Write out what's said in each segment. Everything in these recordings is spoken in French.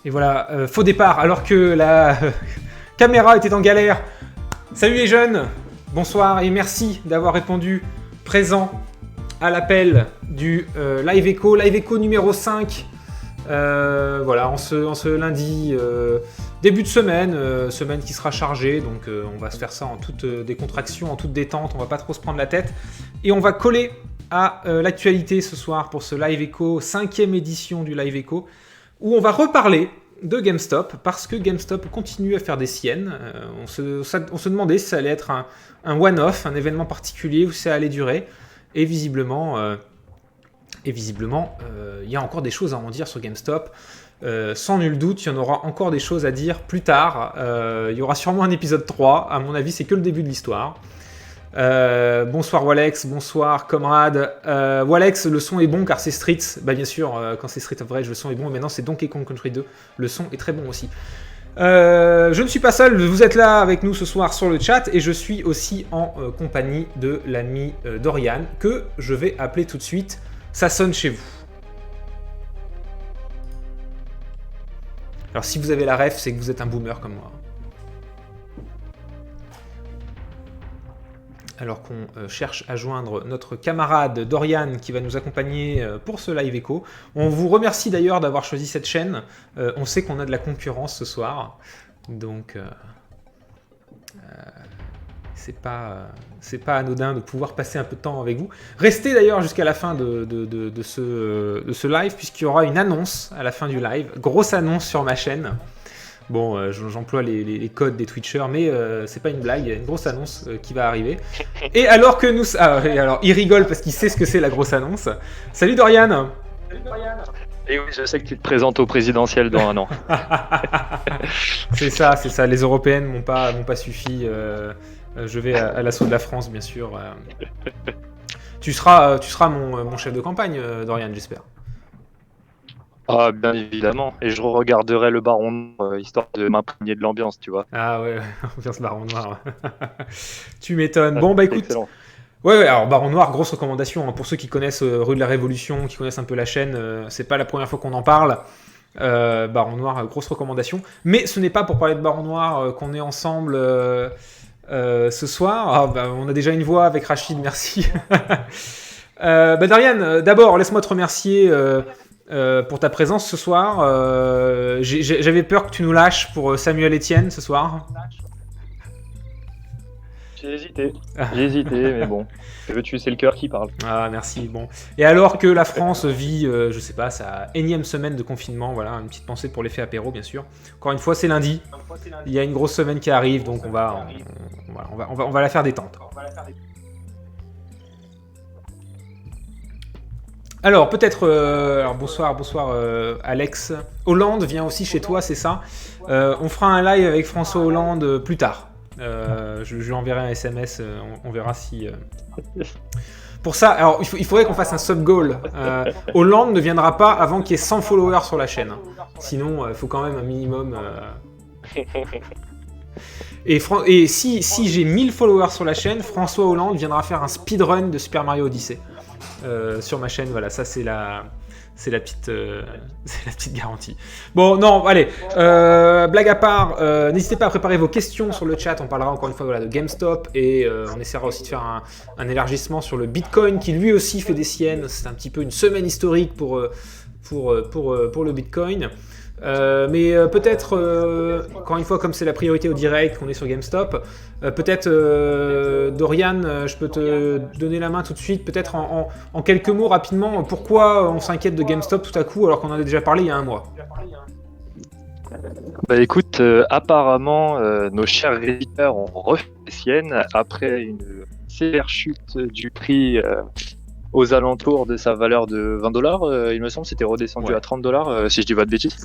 Et voilà, faux départ, alors que la caméra était en galère. Salut les jeunes, bonsoir et merci d'avoir répondu présent à l'appel du Live Echo. Live Echo numéro 5. Voilà, en ce lundi, début de semaine, semaine qui sera chargée. Donc on va se faire ça en toute décontraction, en toute détente. On va pas trop se prendre la tête. Et on va coller à l'actualité ce soir pour ce Live Echo, 5e édition du Live Echo, où on va reparler de GameStop, parce que GameStop continue à faire des siennes. On se demandait si ça allait être un one-off, un événement particulier, où ça allait durer. Et visiblement, il y a encore des choses à en dire sur GameStop. Sans nul doute, il y en aura encore des choses à dire plus tard. Il y aura sûrement un épisode 3. À mon avis, c'est que le début de l'histoire. Bonsoir Walex, bonsoir Comrade. Walex, le son est bon car c'est Street. Bah bien sûr, quand c'est Street of Rage, le son est bon. Et maintenant c'est Donkey Kong Country 2. Le son est très bon aussi. Je ne suis pas seul, vous êtes là avec nous ce soir sur le chat. Et je suis aussi en compagnie de l'ami Dorian, que je vais appeler tout de suite. Ça sonne chez vous. Alors si vous avez la ref, c'est que vous êtes un boomer comme moi. Alors qu'on cherche à joindre notre camarade Dorian qui va nous accompagner pour ce Live Echo. On vous remercie d'ailleurs d'avoir choisi cette chaîne. On sait qu'on a de la concurrence ce soir. Donc c'est pas anodin de pouvoir passer un peu de temps avec vous. Restez d'ailleurs jusqu'à la fin de ce live, puisqu'il y aura une annonce à la fin du live. Grosse annonce sur ma chaîne. Bon, j'emploie les codes des Twitchers, mais c'est pas une blague, il y a une grosse annonce qui va arriver. Et alors que nous... alors, il rigole parce qu'il sait ce que c'est la grosse annonce. Salut Dorian. Salut Dorian. Et oui, je sais que tu te présentes au présidentiel dans un an. C'est ça, les européennes m'ont pas suffi. Je vais à l'assaut de la France, bien sûr. Tu seras mon chef de campagne, Dorian, j'espère. Ah, bien évidemment. Et je regarderai le Baron Noir, histoire de m'imprégner de l'ambiance, tu vois. Ah ouais, ambiance Baron Noir. Tu m'étonnes. Bon, bah écoute. Excellent. Ouais, alors Baron Noir, grosse recommandation. Hein, pour ceux qui connaissent Rue de la Révolution, qui connaissent un peu la chaîne, c'est pas la première fois qu'on en parle. Baron Noir, grosse recommandation. Mais ce n'est pas pour parler de Baron Noir qu'on est ensemble ce soir. Ah, bah, on a déjà une voix avec Rachid, merci. Dorian, d'abord, laisse-moi te remercier. Pour ta présence ce soir. J'avais peur que tu nous lâches pour Samuel Etienne ce soir. J'ai hésité, mais bon. Que veux-tu, c'est le cœur qui parle. Ah, merci. Bon. Et alors que la France vit, je sais pas, sa énième semaine de confinement, voilà, une petite pensée pour l'effet apéro, bien sûr. Encore une fois, c'est lundi. Il y a une grosse semaine qui arrive, donc on va la faire détente. Alors, peut-être... bonsoir Alex. Hollande vient aussi chez toi, c'est ça. On fera un live avec François Hollande plus tard. Je lui enverrai un SMS, on verra si... Pour ça, alors, il faudrait qu'on fasse un sub-goal. Hollande ne viendra pas avant qu'il y ait 100 followers sur la chaîne. Sinon, il faut quand même un minimum... Et si j'ai 1000 followers sur la chaîne, François Hollande viendra faire un speedrun de Super Mario Odyssey. Sur ma chaîne, voilà, ça c'est la petite garantie. Bon, non, allez, blague à part, n'hésitez pas à préparer vos questions sur le chat. On parlera encore une fois de GameStop et on essaiera aussi de faire un élargissement sur le Bitcoin qui lui aussi fait des siennes. C'est un petit peu une semaine historique pour le Bitcoin. Mais peut-être, encore une fois, comme c'est la priorité au direct, qu'on est sur GameStop, peut-être, Dorian, je peux te donner la main tout de suite, peut-être en quelques mots rapidement, pourquoi on s'inquiète de GameStop tout à coup alors qu'on en a déjà parlé il y a un mois. Bah écoute, apparemment, nos chers éditeurs ont refait les siennes après une sévère chute du prix aux alentours de sa valeur de $20. Il me semble que c'était redescendu à $30, si je dis pas de bêtises.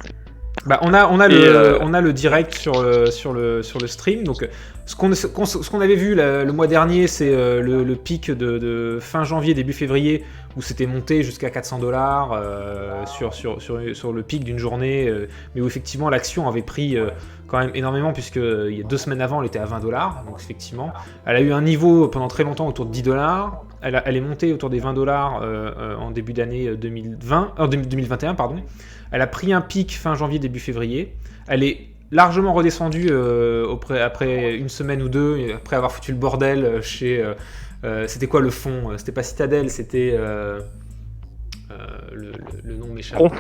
Bah, on a le direct sur le stream, donc Ce qu'on avait vu le mois dernier, c'est le pic de fin janvier, début février, où c'était monté jusqu'à 400 $ sur le pic d'une journée, mais où effectivement l'action avait pris quand même énormément, puisque il y a 2 semaines avant, elle était à 20 $. Donc effectivement, elle a eu un niveau pendant très longtemps autour de 10 $. Elle est montée autour des 20 $ en début d'année 2021, pardon. Elle a pris un pic fin janvier, début février. Elle est largement redescendue après une semaine ou deux, après avoir foutu le bordel chez... c'était quoi le fond? C'était pas Citadel, c'était... le nom m'échappe. Citron.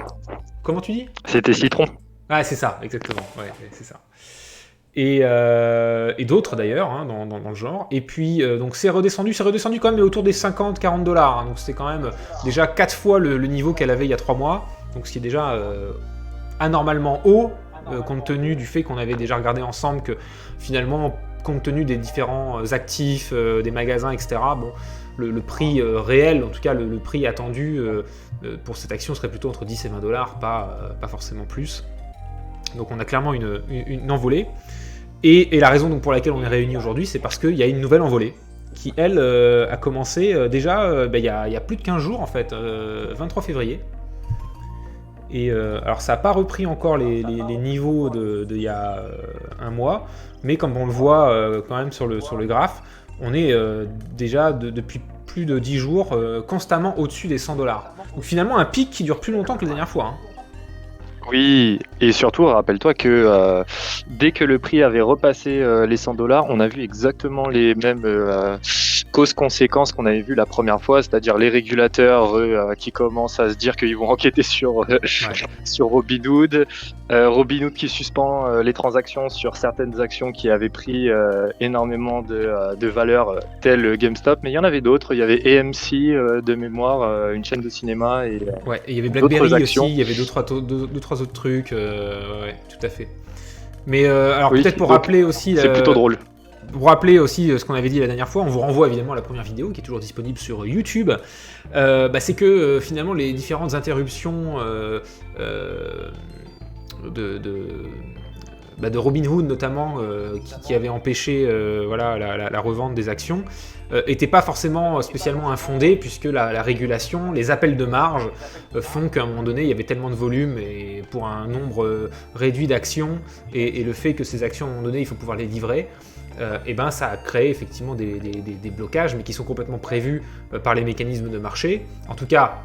Comment tu dis? C'était Citron. Ah, c'est ça, exactement. Ouais, c'est ça. Et d'autres d'ailleurs, hein, dans le genre. Et puis, donc c'est redescendu quand même autour des 50-40 $. Hein, donc c'était quand même déjà 4 fois le niveau qu'elle avait il y a 3 mois. Donc ce qui est déjà anormalement haut, compte tenu du fait qu'on avait déjà regardé ensemble que finalement, compte tenu des différents actifs, des magasins, etc., bon, le prix réel, en tout cas le prix attendu pour cette action serait plutôt entre 10 et 20 $, pas forcément plus. Donc on a clairement une envolée. Et la raison donc pour laquelle on est réunis aujourd'hui, c'est parce qu'il y a une nouvelle envolée qui, elle, a commencé déjà il y a plus de 15 jours, en fait, 23 février. Et alors ça n'a pas repris encore les niveaux d'il y a un mois, mais comme on le voit quand même sur le graphe, on est déjà depuis plus de 10 jours constamment au-dessus des 100 $. Donc finalement un pic qui dure plus longtemps que la dernière fois. Hein. Oui, et surtout, rappelle-toi que dès que le prix avait repassé les 100 $, on a vu exactement les mêmes causes-conséquences qu'on avait vu la première fois, c'est-à-dire les régulateurs qui commencent à se dire qu'ils vont enquêter sur Robinhood, Robinhood qui suspend les transactions sur certaines actions qui avaient pris énormément de valeur, telles GameStop, mais il y en avait d'autres, il y avait AMC de mémoire, une chaîne de cinéma, et ouais, et il y avait BlackBerry aussi, actions. il y avait deux, trois autres trucs, ouais, tout à fait. Mais alors Oui, peut-être pour donc, rappeler aussi... c'est plutôt drôle. Pour rappeler aussi ce qu'on avait dit la dernière fois, on vous renvoie évidemment à la première vidéo qui est toujours disponible sur YouTube. C'est que finalement les différentes interruptions de Robinhood notamment, qui avaient empêché la revente des actions, n'étaient pas forcément spécialement infondées, puisque la régulation, les appels de marge font qu'à un moment donné il y avait tellement de volume et pour un nombre réduit d'actions, et le fait que ces actions à un moment donné il faut pouvoir les livrer, ça a créé effectivement des blocages, mais qui sont complètement prévus par les mécanismes de marché. En tout cas,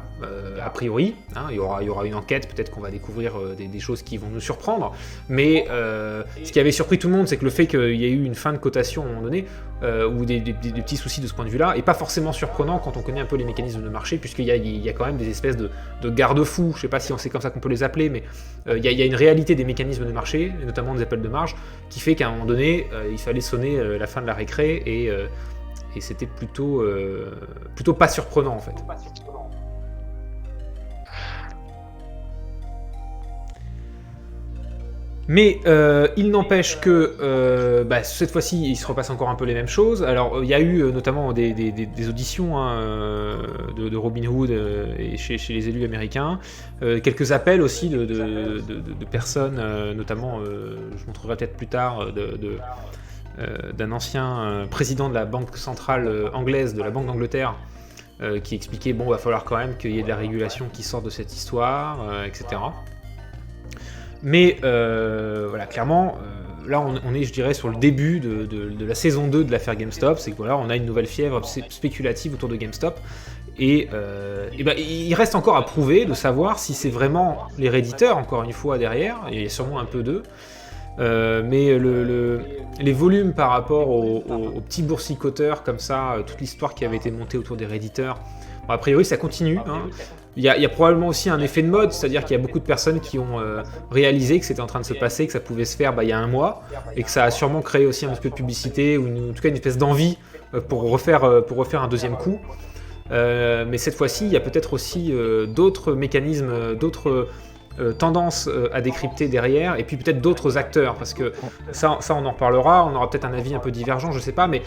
a priori, hein, il y aura une enquête, peut-être qu'on va découvrir des choses qui vont nous surprendre. Mais ce qui avait surpris tout le monde, c'est que le fait qu'il y ait eu une fin de cotation à un moment donné, ou des petits soucis de ce point de vue-là, est pas forcément surprenant quand on connaît un peu les mécanismes de marché, puisqu'il y a quand même des espèces de garde-fous, je sais pas si c'est comme ça qu'on peut les appeler, mais il y a une réalité des mécanismes de marché, et notamment des appels de marge, qui fait qu'à un moment donné, il fallait sonner la fin de la récré, et c'était plutôt pas surprenant en fait. Mais il n'empêche que cette fois-ci, il se repasse encore un peu les mêmes choses. Alors, il y a eu notamment des auditions de Robinhood et chez les élus américains, quelques appels aussi de personnes, notamment, je montrerai peut-être plus tard, d'un ancien président de la banque centrale anglaise, de la Banque d'Angleterre, qui expliquait il va falloir quand même qu'il y ait de la régulation qui sorte de cette histoire, etc. Mais clairement, là on est, je dirais, sur le début de la saison 2 de l'affaire GameStop. C'est que on a une nouvelle fièvre spéculative autour de GameStop. Et il reste encore à prouver, de savoir si c'est vraiment les Redditeurs, encore une fois, derrière. Il y a sûrement un peu d'eux. Mais les volumes par rapport aux petits boursicoteurs comme ça, toute l'histoire qui avait été montée autour des Redditeurs, a priori ça continue. Hein. Il y a probablement aussi un effet de mode, c'est-à-dire qu'il y a beaucoup de personnes qui ont réalisé que c'était en train de se passer, que ça pouvait se faire il y a un mois, et que ça a sûrement créé aussi un petit peu de publicité, ou en tout cas une espèce d'envie pour refaire un deuxième coup. Mais cette fois-ci, il y a peut-être aussi d'autres mécanismes, d'autres tendances à décrypter derrière, et puis peut-être d'autres acteurs, parce que ça on en reparlera, on aura peut-être un avis un peu divergent, je sais pas, mais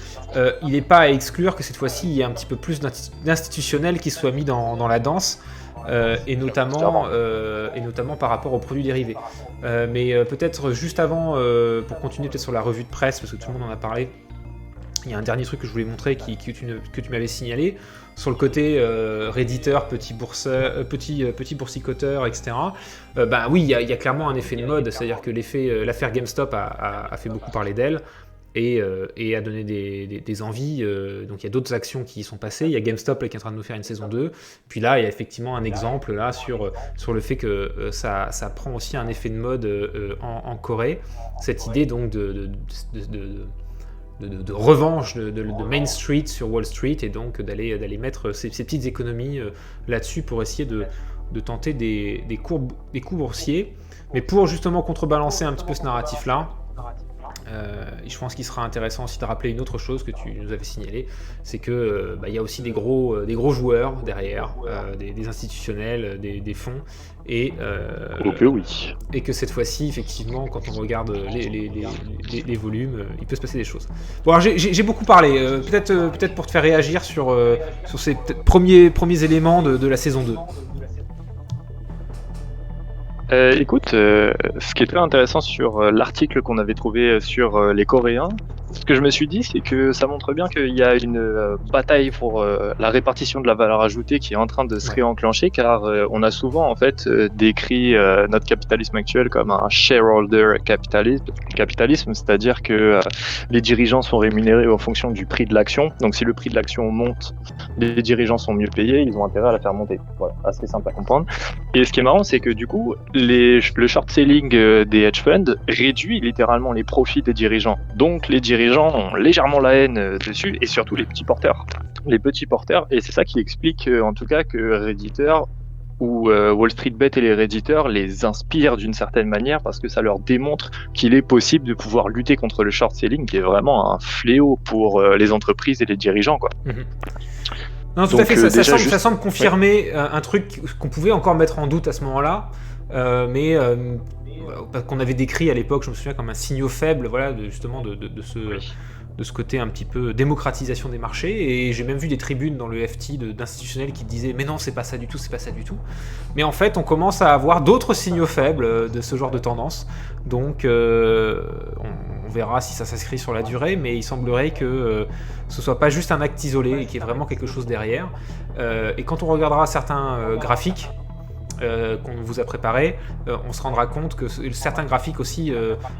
il n'est pas à exclure que cette fois-ci il y ait un petit peu plus d'institutionnel qui soit mis dans la danse, et notamment par rapport aux produits dérivés. Mais peut-être juste avant, pour continuer peut-être sur la revue de presse, parce que tout le monde en a parlé, il y a un dernier truc que je voulais montrer que tu m'avais signalé sur le côté redditeur, petit boursicoteur, etc. Oui, il y a clairement un effet de mode, c'est-à-dire que l'affaire GameStop a fait beaucoup parler d'elle et a donné des envies. Donc il y a d'autres actions qui y sont passées. Il y a GameStop là, qui est en train de nous faire une saison 2. Puis là, il y a effectivement un exemple là sur le fait que ça prend aussi un effet de mode en Corée. Cette idée donc de revanche de Main Street sur Wall Street et donc d'aller mettre ces petites économies là-dessus pour essayer de tenter des coups boursiers. Mais pour justement contrebalancer un petit peu ce narratif-là, je pense qu'il sera intéressant aussi de rappeler une autre chose que tu nous avais signalé, c'est que il y a aussi des gros joueurs derrière, des institutionnels, des fonds, et que cette fois-ci, effectivement, quand on regarde les volumes, il peut se passer des choses. Bon, alors j'ai beaucoup parlé, peut-être pour te faire réagir sur ces premiers éléments de la saison 2. Écoute, ce qui est très intéressant sur l'article qu'on avait trouvé sur les Coréens, ce que je me suis dit, c'est que ça montre bien qu'il y a une bataille pour la répartition de la valeur ajoutée qui est en train de se réenclencher, car on a souvent en fait décrit notre capitalisme actuel comme un shareholder capitalisme, c'est-à-dire que les dirigeants sont rémunérés en fonction du prix de l'action. Donc si le prix de l'action monte, les dirigeants sont mieux payés, ils ont intérêt à la faire monter. Voilà, assez simple à comprendre. Et ce qui est marrant, c'est que du coup, le short selling des hedge funds réduit littéralement les profits des dirigeants. Donc les dirigeants ont légèrement la haine dessus, et surtout les petits porteurs. Et c'est ça qui explique en tout cas que Redditor ou Wall Street Bet et les Redditeurs les inspirent d'une certaine manière, parce que ça leur démontre qu'il est possible de pouvoir lutter contre le short selling, qui est vraiment un fléau pour les entreprises et les dirigeants, quoi. Non, tout à fait, ça semble confirmer un truc qu'on pouvait encore mettre en doute à ce moment-là, mais qu'on avait décrit à l'époque, je me souviens, comme un signal faible, voilà, de ce côté un petit peu démocratisation des marchés. Et j'ai même vu des tribunes dans le FT d'institutionnels qui disaient « mais non, c'est pas ça du tout ». Mais en fait, on commence à avoir d'autres signaux faibles de ce genre de tendance. Donc, on verra si ça s'inscrit sur la durée, mais il semblerait que ce soit pas juste un acte isolé et qu'il y ait vraiment quelque chose derrière. Et quand on regardera certains graphiques qu'on vous a préparés, on se rendra compte que certains graphiques aussi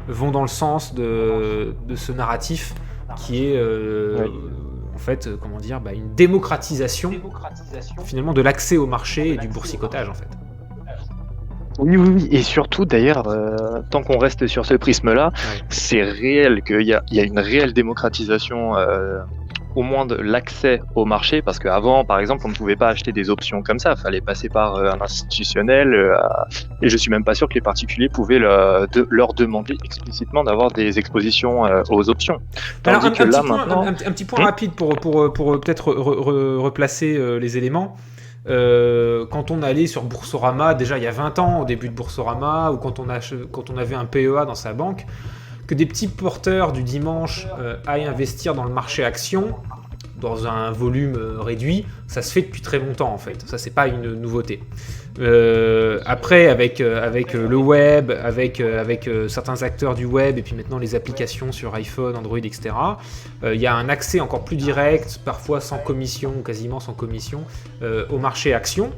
vont dans le sens de ce narratif qui est en fait, une démocratisation finalement de l'accès au marché et du boursicotage en fait. Oui, et surtout d'ailleurs, tant qu'on reste sur ce prisme-là, c'est réel qu'il y a une réelle démocratisation au moins de l'accès au marché, parce qu'avant, par exemple, on ne pouvait pas acheter des options comme ça, il fallait passer par un institutionnel, et je suis même pas sûr que les particuliers pouvaient leur demander explicitement d'avoir des expositions aux options. Alors, un petit point rapide pour peut-être replacer les éléments. Quand on allait sur Boursorama, déjà il y a 20 ans, au début de Boursorama, ou quand on avait un PEA dans sa banque, que des petits porteurs du dimanche aillent investir dans le marché action dans un volume réduit, ça se fait depuis très longtemps en fait. Ça, c'est pas une nouveauté. Après, avec le web, avec certains acteurs du web, et puis maintenant les applications sur iPhone, Android, etc., il y a un accès encore plus direct, parfois sans commission, quasiment sans commission, au marché action.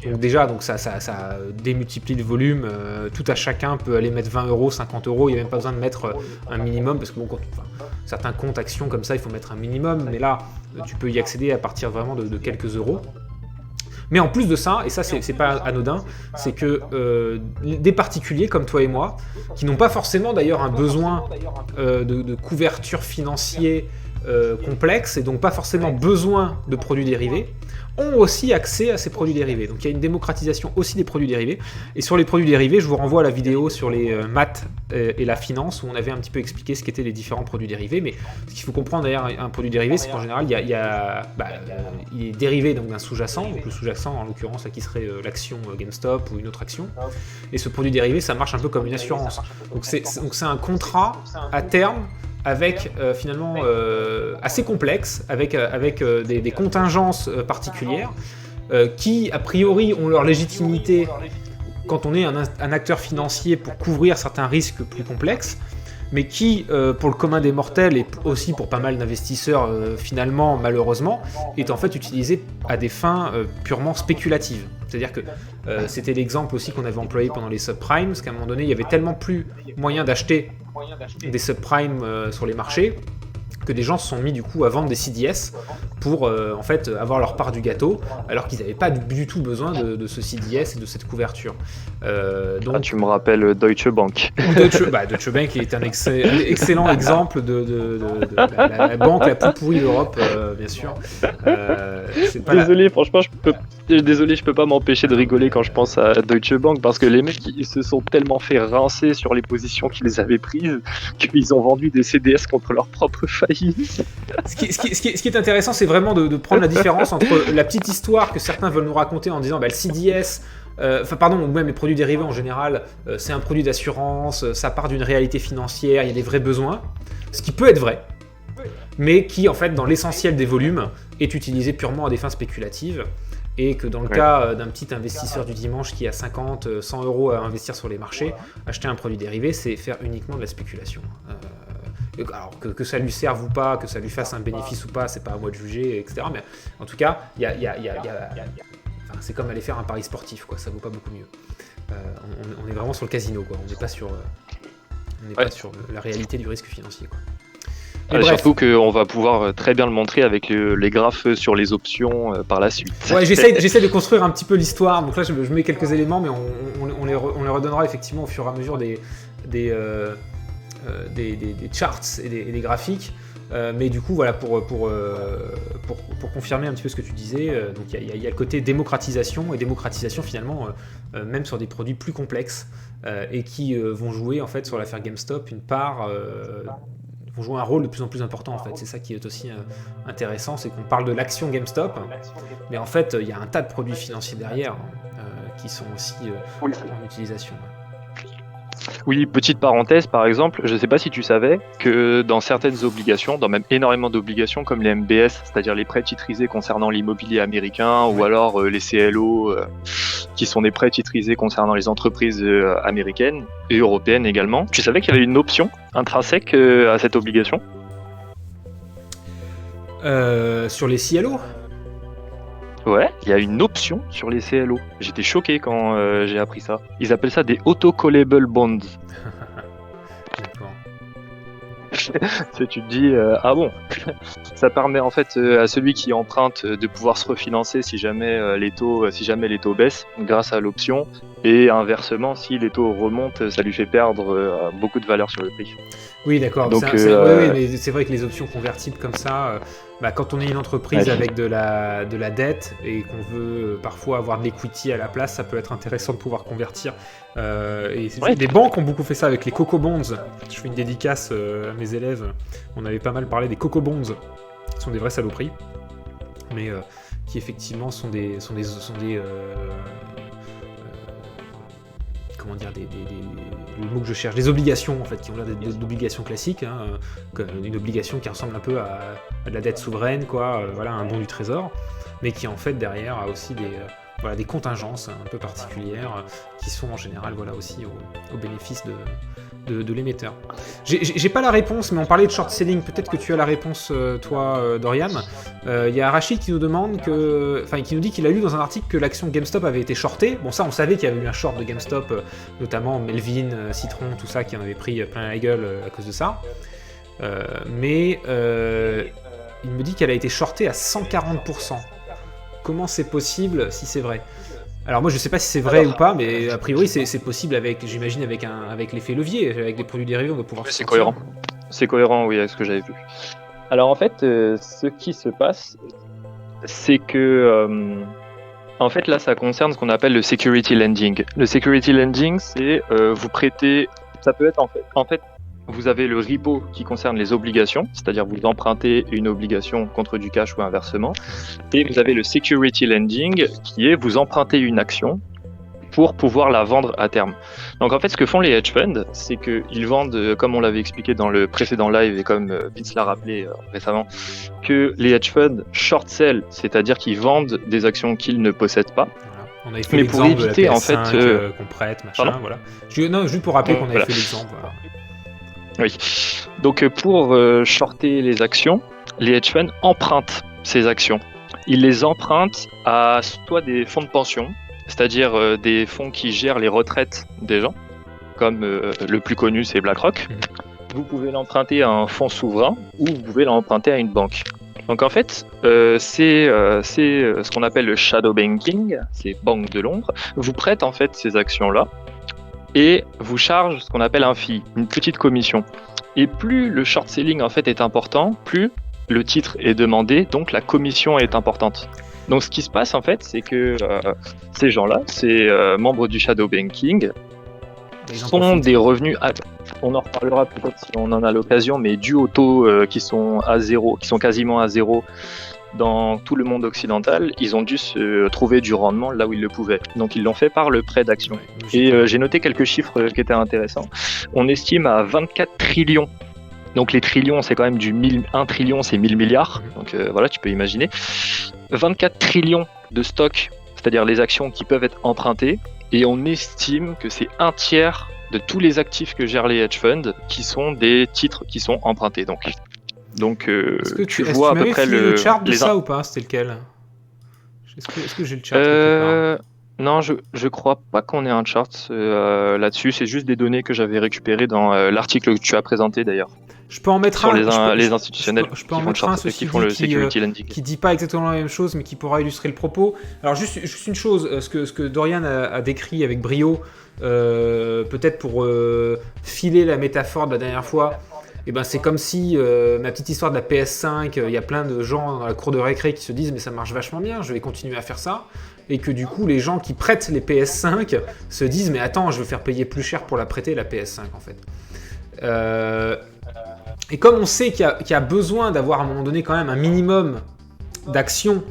Donc déjà, ça démultiplie le volume. Tout à chacun peut aller mettre 20 €, 50 €. Il n'y a même pas besoin de mettre un minimum, parce que certains comptes actions comme ça, il faut mettre un minimum. Mais là, tu peux y accéder à partir vraiment de quelques euros. Mais en plus de ça, et ça c'est pas anodin, c'est que des particuliers comme toi et moi, qui n'ont pas forcément d'ailleurs un besoin de couverture financier complexe, et donc pas forcément besoin de produits dérivés, ont aussi accès à ces produits dérivés. Donc il y a une démocratisation aussi des produits dérivés. Et sur les produits dérivés, je vous renvoie à la vidéo sur les maths et la finance, où on avait un petit peu expliqué ce qu'étaient les différents produits dérivés. Mais ce qu'il faut comprendre d'ailleurs, un produit dérivé, c'est qu'en général, il est dérivé donc d'un sous-jacent. Donc le sous-jacent, en l'occurrence, qui serait l'action GameStop ou une autre action. Et ce produit dérivé, ça marche un peu comme une assurance. Donc c'est un contrat à terme avec finalement assez complexe, avec des contingences particulières, qui, a priori, ont leur légitimité quand on est un acteur financier pour couvrir certains risques plus complexes, mais qui, pour le commun des mortels et aussi pour pas mal d'investisseurs, finalement, malheureusement, est en fait utilisé à des fins purement spéculatives. C'est-à-dire que c'était l'exemple aussi qu'on avait employé pendant les subprimes, parce qu'à un moment donné, il y avait tellement plus moyen d'acheter des subprimes sur les marchés, que des gens se sont mis du coup à vendre des CDS pour en fait avoir leur part du gâteau, alors qu'ils n'avaient pas du tout besoin de ce CDS et de cette couverture. Donc, tu me rappelles Deutsche Bank. Deutsche Bank est un excellent exemple de la banque la plus pourrie d'Europe, bien sûr. Désolé, franchement, je peux pas m'empêcher de rigoler quand je pense à Deutsche Bank, parce que les mecs ils se sont tellement fait rincer sur les positions qu'ils avaient prises qu'ils ont vendu des CDS contre leur propre faillite. Ce qui est intéressant, c'est vraiment de prendre la différence entre la petite histoire que certains veulent nous raconter en disant le CDS, ou même les produits dérivés en général, c'est un produit d'assurance, ça part d'une réalité financière, il y a des vrais besoins, ce qui peut être vrai, mais qui en fait dans l'essentiel des volumes est utilisé purement à des fins spéculatives, et que dans le cas d'un petit investisseur du dimanche qui a 50, 100 euros à investir sur les marchés, acheter un produit dérivé, c'est faire uniquement de la spéculation. Alors que ça lui serve ou pas, que ça lui fasse un bénéfice ou pas, c'est pas à moi de juger, etc. Mais en tout cas, c'est comme aller faire un pari sportif, quoi. Ça vaut pas beaucoup mieux. On est vraiment sur le casino, quoi. On n'est pas sur la réalité du risque financier, quoi. Surtout qu'on va pouvoir très bien le montrer avec les graphes sur les options par la suite. Ouais, j'essaie de construire un petit peu l'histoire. Donc là, je mets quelques éléments, mais on les redonnera effectivement au fur et à mesure des charts et des graphiques, mais du coup voilà pour confirmer un petit peu ce que tu disais, donc il y a le côté démocratisation finalement, même sur des produits plus complexes, et qui vont jouer en fait sur l'affaire GameStop vont jouer un rôle de plus en plus important en fait. C'est ça qui est aussi intéressant, c'est qu'on parle de l'action GameStop, mais en fait il y a un tas de produits financiers derrière qui sont aussi en utilisation. Oui, petite parenthèse, par exemple, je ne sais pas si tu savais que dans certaines obligations, dans même énormément d'obligations comme les MBS, c'est-à-dire les prêts titrisés concernant l'immobilier américain, ou alors les CLO, qui sont des prêts titrisés concernant les entreprises américaines et européennes également, tu savais qu'il y avait une option intrinsèque à cette obligation ? Sur les CLO ? Ouais, il y a une option sur les CLO. J'étais choqué quand j'ai appris ça. Ils appellent ça des auto-callable bonds. D'accord. Tu te dis, ah bon. Ça permet en fait à celui qui emprunte de pouvoir se refinancer si jamais les taux baissent grâce à l'option, et inversement, si les taux remontent, ça lui fait perdre beaucoup de valeur sur le prix. Oui, d'accord. Donc, oui, mais c'est vrai que les options convertibles comme ça, quand on est une entreprise avec de la dette et qu'on veut parfois avoir de l'equity à la place, ça peut être intéressant de pouvoir convertir. Des banques ont beaucoup fait ça avec les Coco Bonds. Je fais une dédicace à mes élèves. On avait pas mal parlé des Coco Bonds. Ce sont des vraies saloperies, mais qui effectivement sont des comment dire, le mot que je cherche, des obligations en fait, qui ont l'air d'obligations classiques, une obligation qui ressemble un peu à de la dette souveraine, quoi, un bon du trésor, mais qui en fait derrière a aussi des contingences un peu particulières qui sont en général aussi au bénéfice de l'émetteur. J'ai pas la réponse, mais on parlait de short selling, peut-être que tu as la réponse toi, Dorian. Il y a Rachid qui nous dit qu'il a lu dans un article que l'action GameStop avait été shortée. Bon, ça on savait qu'il y avait eu un short de GameStop, notamment Melvin, Citron, tout ça, qui en avait pris plein la gueule à cause de ça. Mais il me dit qu'elle a été shortée à 140%. Comment c'est possible si c'est vrai ? Alors moi je sais pas si c'est vrai ou pas, mais a priori c'est possible avec l'effet levier, avec des produits dérivés on va pouvoir. C'est cohérent. C'est cohérent, oui, avec ce que j'avais vu. Alors en fait, ce qui se passe, c'est que en fait là ça concerne ce qu'on appelle le security lending. Le security lending, c'est vous prêtez, ça peut être en fait vous avez le repo qui concerne les obligations, c'est-à-dire vous empruntez une obligation contre du cash ou inversement, et vous avez le security lending qui est vous empruntez une action pour pouvoir la vendre à terme. Donc en fait, ce que font les hedge funds, c'est qu'ils vendent, comme on l'avait expliqué dans le précédent live et comme Vince l'a rappelé récemment, que les hedge funds short sell, c'est-à-dire qu'ils vendent des actions qu'ils ne possèdent pas. Voilà. On avait fait Mais pour l'exemple éviter de la en PS5 fait, qu'on prête, machin, pardon voilà. Non, juste pour rappeler qu'on avait Voilà. fait l'exemple. Voilà. Oui. Donc pour shorter les actions, les hedge funds empruntent ces actions. Ils les empruntent à soit des fonds de pension, c'est-à-dire des fonds qui gèrent les retraites des gens, comme le plus connu c'est BlackRock. Vous pouvez l'emprunter à un fonds souverain ou vous pouvez l'emprunter à une banque. Donc en fait, c'est ce qu'on appelle le shadow banking, c'est Banque de Londres, vous prête en fait ces actions-là et vous charge ce qu'on appelle un fee, une petite commission. Et plus le short selling en fait est important, plus le titre est demandé, donc la commission est importante. Donc ce qui se passe en fait, c'est que ces gens-là, ces membres du shadow banking, sont des revenus, on en reparlera peut-être si on en a l'occasion, mais dû aux taux qui sont à zéro, qui sont quasiment à zéro dans tout le monde occidental, ils ont dû se trouver du rendement là où ils le pouvaient. Donc ils l'ont fait par le prêt d'actions. Et j'ai noté quelques chiffres qui étaient intéressants. On estime à 24 trillions. Donc les trillions, c'est quand même 1 trillion, c'est 1000 milliards. Donc voilà, tu peux imaginer. 24 trillions de stocks, c'est-à-dire les actions qui peuvent être empruntées. Et on estime que c'est un tiers de tous les actifs que gèrent les hedge funds qui sont des titres qui sont empruntés. Donc est-ce que tu vois à peu près le chart de ça ou pas? C'était lequel? Est-ce que j'ai le chart Non, je crois pas qu'on ait un chart là-dessus. C'est juste des données que j'avais récupérées dans l'article que tu as présenté d'ailleurs. Je peux en mettre sur un. Les institutionnels je peux en mettre un qui font le security lending. Qui dit pas exactement la même chose, mais qui pourra illustrer le propos. Alors juste une chose, ce que Dorian a décrit avec brio, peut-être pour filer la métaphore de la dernière fois. Et ben c'est comme si ma petite histoire de la PS5, il y a plein de gens dans la cour de récré qui se disent mais ça marche vachement bien, je vais continuer à faire ça, et que du coup les gens qui prêtent les PS5 se disent mais attends, je vais faire payer plus cher pour la prêter la PS5 en fait. Et comme on sait qu'il y a besoin d'avoir à un moment donné quand même un minimum d'actions,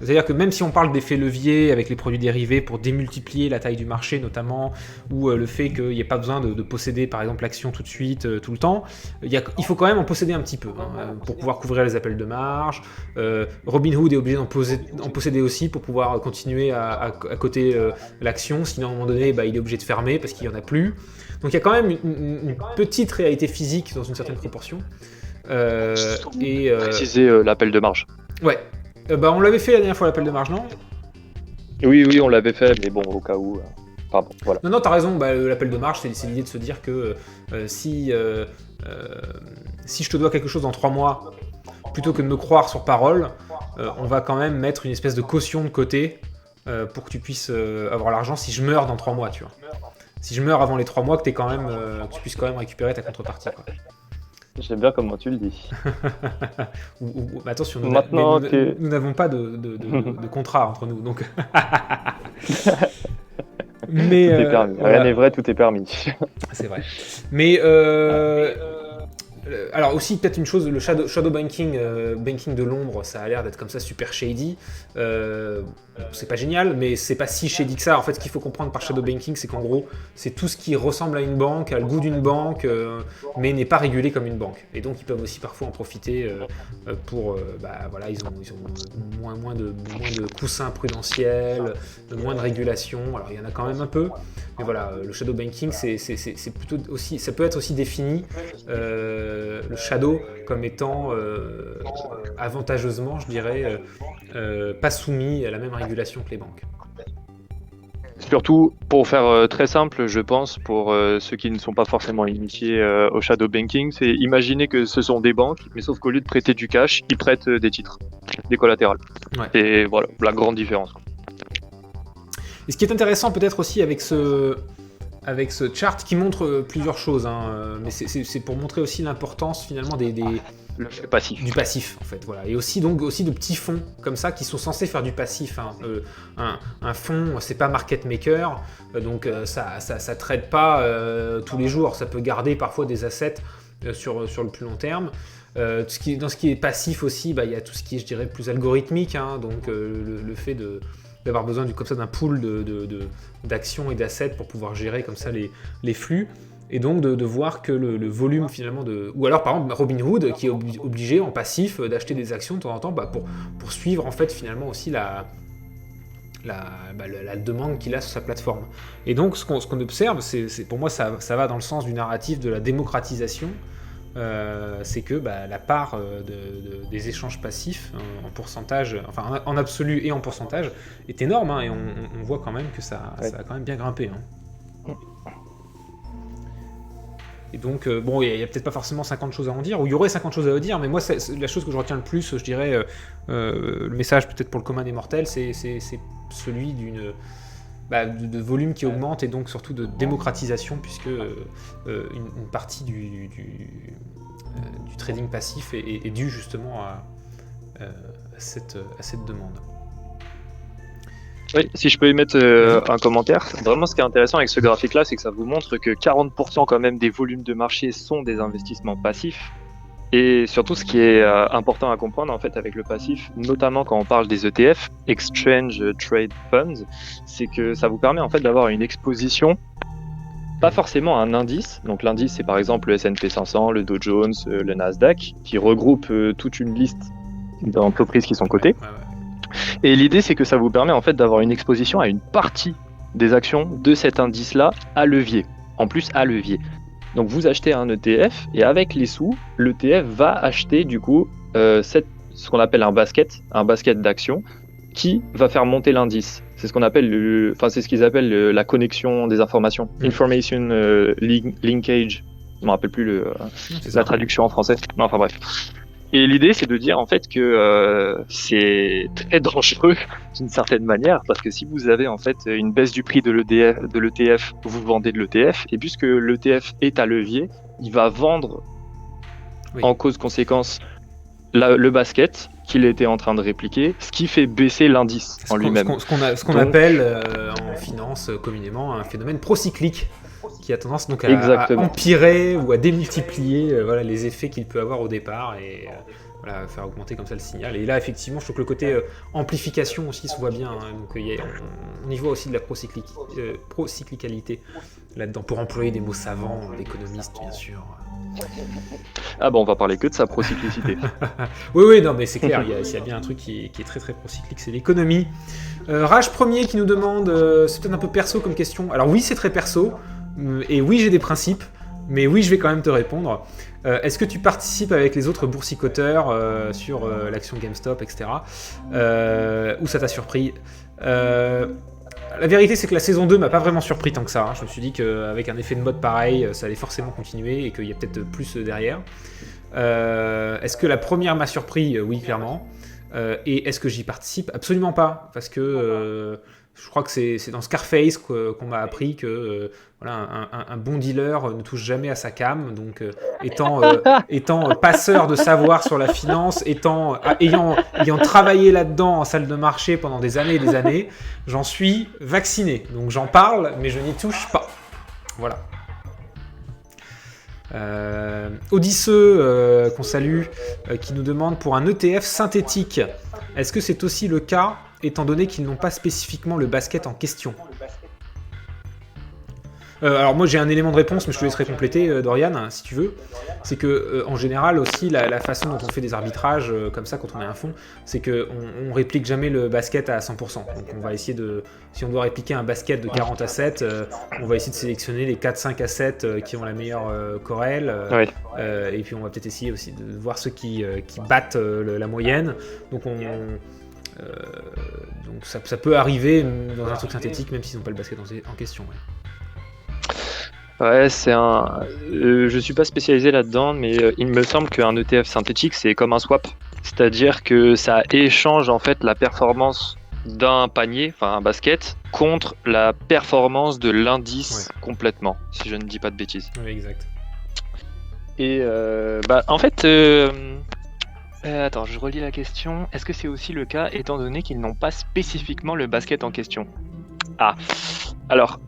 c'est-à-dire que même si on parle d'effet levier avec les produits dérivés pour démultiplier la taille du marché notamment, ou le fait qu'il n'y ait pas besoin de posséder par exemple l'action tout de suite, tout le temps, il faut quand même en posséder un petit peu pour pouvoir couvrir les appels de marge. Robinhood est obligé d'en posséder aussi pour pouvoir continuer à coter l'action, sinon à un moment donné il est obligé de fermer parce qu'il n'y en a plus. Donc il y a quand même une petite réalité physique dans une certaine proportion. Préciser l'appel de marge. Ouais. On l'avait fait la dernière fois l'appel de marge, non? Oui, on l'avait fait, mais bon, au cas où. Pardon, voilà. Non, t'as raison. L'appel de marge, c'est l'idée de se dire que si je te dois quelque chose dans 3 mois, plutôt que de me croire sur parole, on va quand même mettre une espèce de caution de côté pour que tu puisses avoir l'argent si je meurs dans 3 mois, tu vois. Si je meurs avant les 3 mois, que tu puisses quand même récupérer ta contrepartie, quoi. J'aime bien comment tu le dis. Attention, nous n'avons pas de contrat entre nous, donc. Mais, tout est permis. Voilà. Rien n'est vrai, tout est permis. C'est vrai. Mais alors aussi peut-être une chose, le shadow banking, banking de l'ombre, ça a l'air d'être comme ça super shady. C'est pas génial, mais c'est pas si shady que ça. En fait, ce qu'il faut comprendre par shadow banking, c'est qu'en gros, c'est tout ce qui ressemble à une banque, a le goût d'une banque, mais n'est pas régulé comme une banque. Et donc ils peuvent aussi parfois en profiter pour, ils ont moins de coussins prudentiels, moins de régulation. Alors il y en a quand même un peu, mais voilà, le shadow banking, c'est plutôt aussi, ça peut être aussi défini. Le shadow comme étant avantageusement, je dirais, pas soumis à la même régulation que les banques. Surtout, pour faire très simple, je pense, pour ceux qui ne sont pas forcément initiés au shadow banking, c'est imaginer que ce sont des banques, mais sauf qu'au lieu de prêter du cash, ils prêtent des titres, des collatérales. Ouais. Et voilà, la grande différence. Et ce qui est intéressant peut-être aussi avec ce chart qui montre plusieurs choses, mais c'est pour montrer aussi l'importance finalement le passif. Du passif en fait, voilà. Et aussi de petits fonds comme ça qui sont censés faire du passif. Un fonds, c'est pas market maker, donc ça trade pas tous les jours. Ça peut garder parfois des assets sur le plus long terme. Dans ce qui est passif aussi, il y a tout ce qui est, je dirais, plus algorithmique, donc le fait d'avoir besoin comme ça d'un pool d'actions et d'assets pour pouvoir gérer comme ça les flux. Et donc de voir que le volume finalement ou alors par exemple Robinhood qui est obligé en passif d'acheter des actions de temps en temps pour suivre en fait finalement aussi la demande qu'il a sur sa plateforme. Et donc ce qu'on observe, c'est pour moi ça va dans le sens du narratif de la démocratisation, c'est que la part des échanges passifs en pourcentage, enfin en absolu et en pourcentage, est énorme, hein, et on voit quand même que ça a quand même bien grimpé. Hein. Et donc, il n'y a peut-être pas forcément 50 choses à en dire, ou il y aurait 50 choses à en dire, mais moi, c'est la chose que je retiens le plus, je dirais, le message peut-être pour le commun des mortels, c'est celui de volume qui augmente, et donc surtout de démocratisation, puisque une partie du trading passif est due justement à cette demande. Oui, si je peux y mettre un commentaire, vraiment ce qui est intéressant avec ce graphique-là, c'est que ça vous montre que 40% quand même des volumes de marché sont des investissements passifs. Et surtout, ce qui est important à comprendre en fait avec le passif, notamment quand on parle des ETF, Exchange Trade Funds, c'est que ça vous permet en fait d'avoir une exposition, pas forcément à un indice. Donc l'indice, c'est par exemple le S&P 500, le Dow Jones, le Nasdaq, qui regroupe toute une liste d'entreprises qui sont cotées. Et l'idée, c'est que ça vous permet en fait d'avoir une exposition à une partie des actions de cet indice-là à levier. En plus, à levier. Donc vous achetez un ETF et avec les sous, l'ETF va acheter du coup ce qu'on appelle un basket d'actions qui va faire monter l'indice. C'est ce qu'on appelle c'est ce qu'ils appellent la connexion des informations, information linkage. Je me rappelle plus la traduction en français. Non, enfin bref. Et l'idée, c'est de dire en fait que c'est très dangereux d'une certaine manière, parce que si vous avez en fait une baisse du prix de l'ETF, vous vendez de l'ETF, et puisque l'ETF est à levier, il va vendre en cause-conséquence le basket qu'il était en train de répliquer, ce qui fait baisser l'indice en lui-même. Ce qu'on appelle en finance communément un phénomène procyclique, qui a tendance donc à empirer ou à démultiplier les effets qu'il peut avoir au départ et faire augmenter comme ça le signal. Et là, effectivement, je trouve que le côté amplification aussi se voit bien. Hein, donc on y voit aussi de la procyclicalité là-dedans, pour employer des mots savants d'économistes, bien sûr. Ah bon, on va parler que de sa procyclicité. oui, non, mais c'est clair, il y a bien un truc qui est très très procyclique, c'est l'économie. Rage Premier qui nous demande, c'est peut-être un peu perso comme question. Alors oui, c'est très perso. Et oui, j'ai des principes, mais oui, je vais quand même te répondre. Est-ce que tu participes avec les autres boursicoteurs sur l'action GameStop, etc. Ou ça t'a surpris? La vérité, c'est que la saison 2 m'a pas vraiment surpris tant que ça. Hein. Je me suis dit qu'avec un effet de mode pareil, ça allait forcément continuer et qu'il y a peut-être plus derrière. Est-ce que la première m'a surpris? Oui, clairement. Et est-ce que j'y participe? Absolument pas, parce que je crois que c'est dans Scarface qu'on m'a appris que un bon dealer ne touche jamais à sa cam. Donc, étant passeur de savoir sur la finance, ayant travaillé là-dedans en salle de marché pendant des années et des années, j'en suis vacciné. Donc j'en parle, mais je n'y touche pas. Voilà. Odysseux, qu'on salue, qui nous demande pour un ETF synthétique, est-ce que c'est aussi le cas étant donné qu'ils n'ont pas spécifiquement le basket en question? Alors moi j'ai un élément de réponse, mais je te laisserai compléter, Dorian, si tu veux. C'est que en général aussi la façon dont on fait des arbitrages comme ça quand on est un fonds, c'est qu'on réplique jamais le basket à 100%. Donc on va essayer si on doit répliquer un basket de 40 assets, on va essayer de sélectionner les 4-5 assets qui ont la meilleure corrèle. Et puis on va peut-être essayer aussi de voir ceux qui battent la moyenne. Donc donc ça peut arriver dans un truc synthétique, même s'ils n'ont pas le basket en question. Ouais, je suis pas spécialisé là-dedans, mais il me semble qu'un ETF synthétique, c'est comme un swap. C'est-à-dire que ça échange en fait la performance d'un panier, enfin un basket, contre la performance de l'indice complètement, si je ne dis pas de bêtises. Oui, exact. Et en fait, attends, je relis la question. Est-ce que c'est aussi le cas étant donné qu'ils n'ont pas spécifiquement le basket en question? Ah, alors,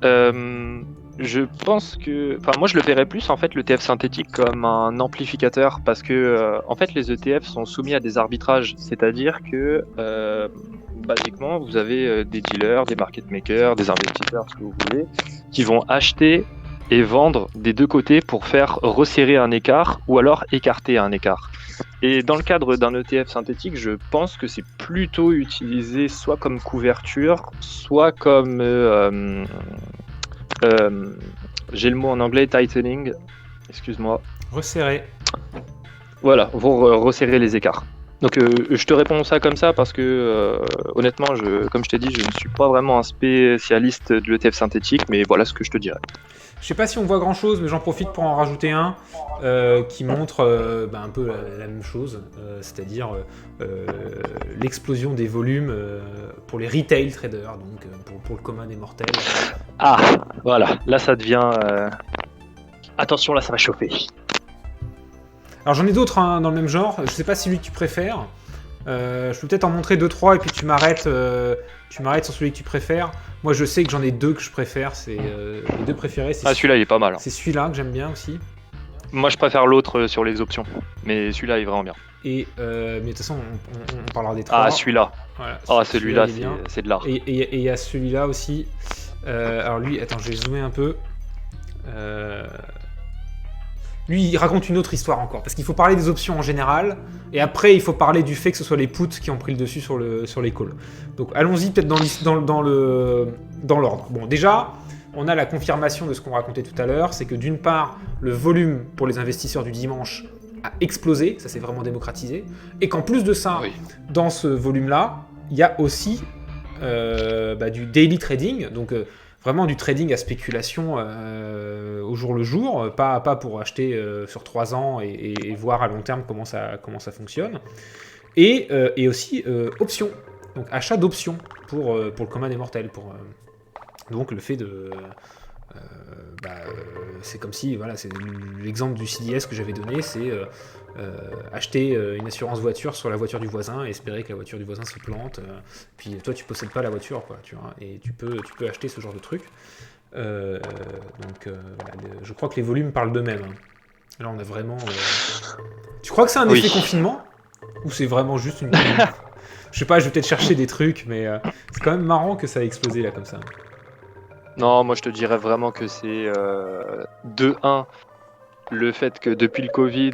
Je pense que, enfin, moi je le verrais plus en fait l'ETF synthétique comme un amplificateur parce que en fait les ETF sont soumis à des arbitrages, c'est-à-dire que basiquement vous avez des dealers, des market makers, des investisseurs, ce que vous voulez, qui vont acheter et vendre des deux côtés pour faire resserrer un écart ou alors écarter un écart. Et dans le cadre d'un ETF synthétique, je pense que c'est plutôt utilisé soit comme couverture, soit comme euh, j'ai le mot en anglais, tightening, excuse-moi. Resserré. Voilà, pour resserrer les écarts. Donc je te réponds ça comme ça parce que honnêtement, comme je t'ai dit, je ne suis pas vraiment un spécialiste de l'ETF synthétique, mais voilà ce que je te dirais. Je sais pas si on voit grand chose, mais j'en profite pour en rajouter un qui montre un peu la même chose, c'est-à-dire l'explosion des volumes pour les retail traders, donc pour le commun des mortels. Ah, voilà, là ça devient. Attention, là ça va chauffer. Alors j'en ai d'autres hein, dans le même genre, je sais pas celui que tu préfères. Je peux peut-être en montrer 2-3 et puis tu m'arrêtes sur celui que tu préfères. Moi je sais que j'en ai deux que je préfère, c'est les deux préférés. C'est celui-là il est pas mal. C'est celui-là que j'aime bien aussi. Moi je préfère l'autre sur les options, mais celui-là il est vraiment bien. Et mais de toute façon on parlera des trois. Ah celui-là. Voilà, celui-là c'est de l'art. Et il y a celui-là aussi. Alors lui, attends, je vais zoomer un peu. Lui, il raconte une autre histoire encore, parce qu'il faut parler des options en général, et après, il faut parler du fait que ce soit les puts qui ont pris le dessus sur les calls. Donc, allons-y peut-être dans l'ordre. Bon, déjà, on a la confirmation de ce qu'on racontait tout à l'heure, c'est que d'une part, le volume pour les investisseurs du dimanche a explosé, ça s'est vraiment démocratisé, et qu'en plus de ça, dans ce volume-là, il y a aussi du daily trading, donc vraiment du trading à spéculation au jour le jour, pas pour acheter sur 3 ans et voir à long terme comment ça fonctionne. Et aussi options, donc achat d'options pour le commun des mortels. Donc le fait de... c'est comme si, voilà, c'est l'exemple du CDS que j'avais donné, c'est acheter une assurance voiture sur la voiture du voisin et espérer que la voiture du voisin se plante. Puis toi, tu possèdes pas la voiture, quoi, tu vois, et tu peux acheter ce genre de truc. Voilà, je crois que les volumes parlent d'eux-mêmes. Hein. Là, on a vraiment. Tu crois que c'est un effet confinement ou c'est vraiment juste une. Je sais pas, je vais peut-être chercher des trucs, mais c'est quand même marrant que ça a explosé là comme ça. Non, moi je te dirais vraiment que c'est de 1. Le fait que depuis le Covid,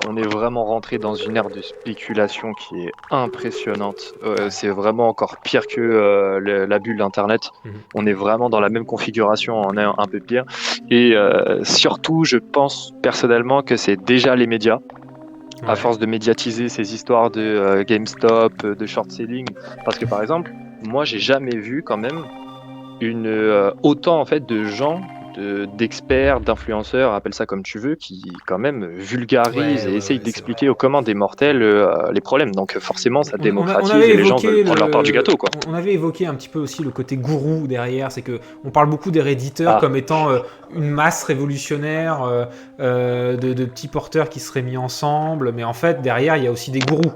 on est vraiment rentré dans une ère de spéculation qui est impressionnante. C'est vraiment encore pire que la bulle d'Internet. On est vraiment dans la même configuration, on est un peu pire. Et surtout, je pense personnellement que c'est déjà les médias. Ouais. À force de médiatiser ces histoires de GameStop, de short selling. Parce que par exemple, moi j'ai jamais vu quand même autant en fait de gens, d'experts, d'influenceurs, appelle ça comme tu veux, qui quand même vulgarisent et essayent d'expliquer aux communs des mortels les problèmes. Donc forcément, ça démocratise et les gens veulent prendre leur part du gâteau, quoi. On avait évoqué un petit peu aussi le côté gourou derrière, c'est que on parle beaucoup des redditeurs comme étant une masse révolutionnaire de petits porteurs qui seraient mis ensemble, mais en fait derrière il y a aussi des gourous.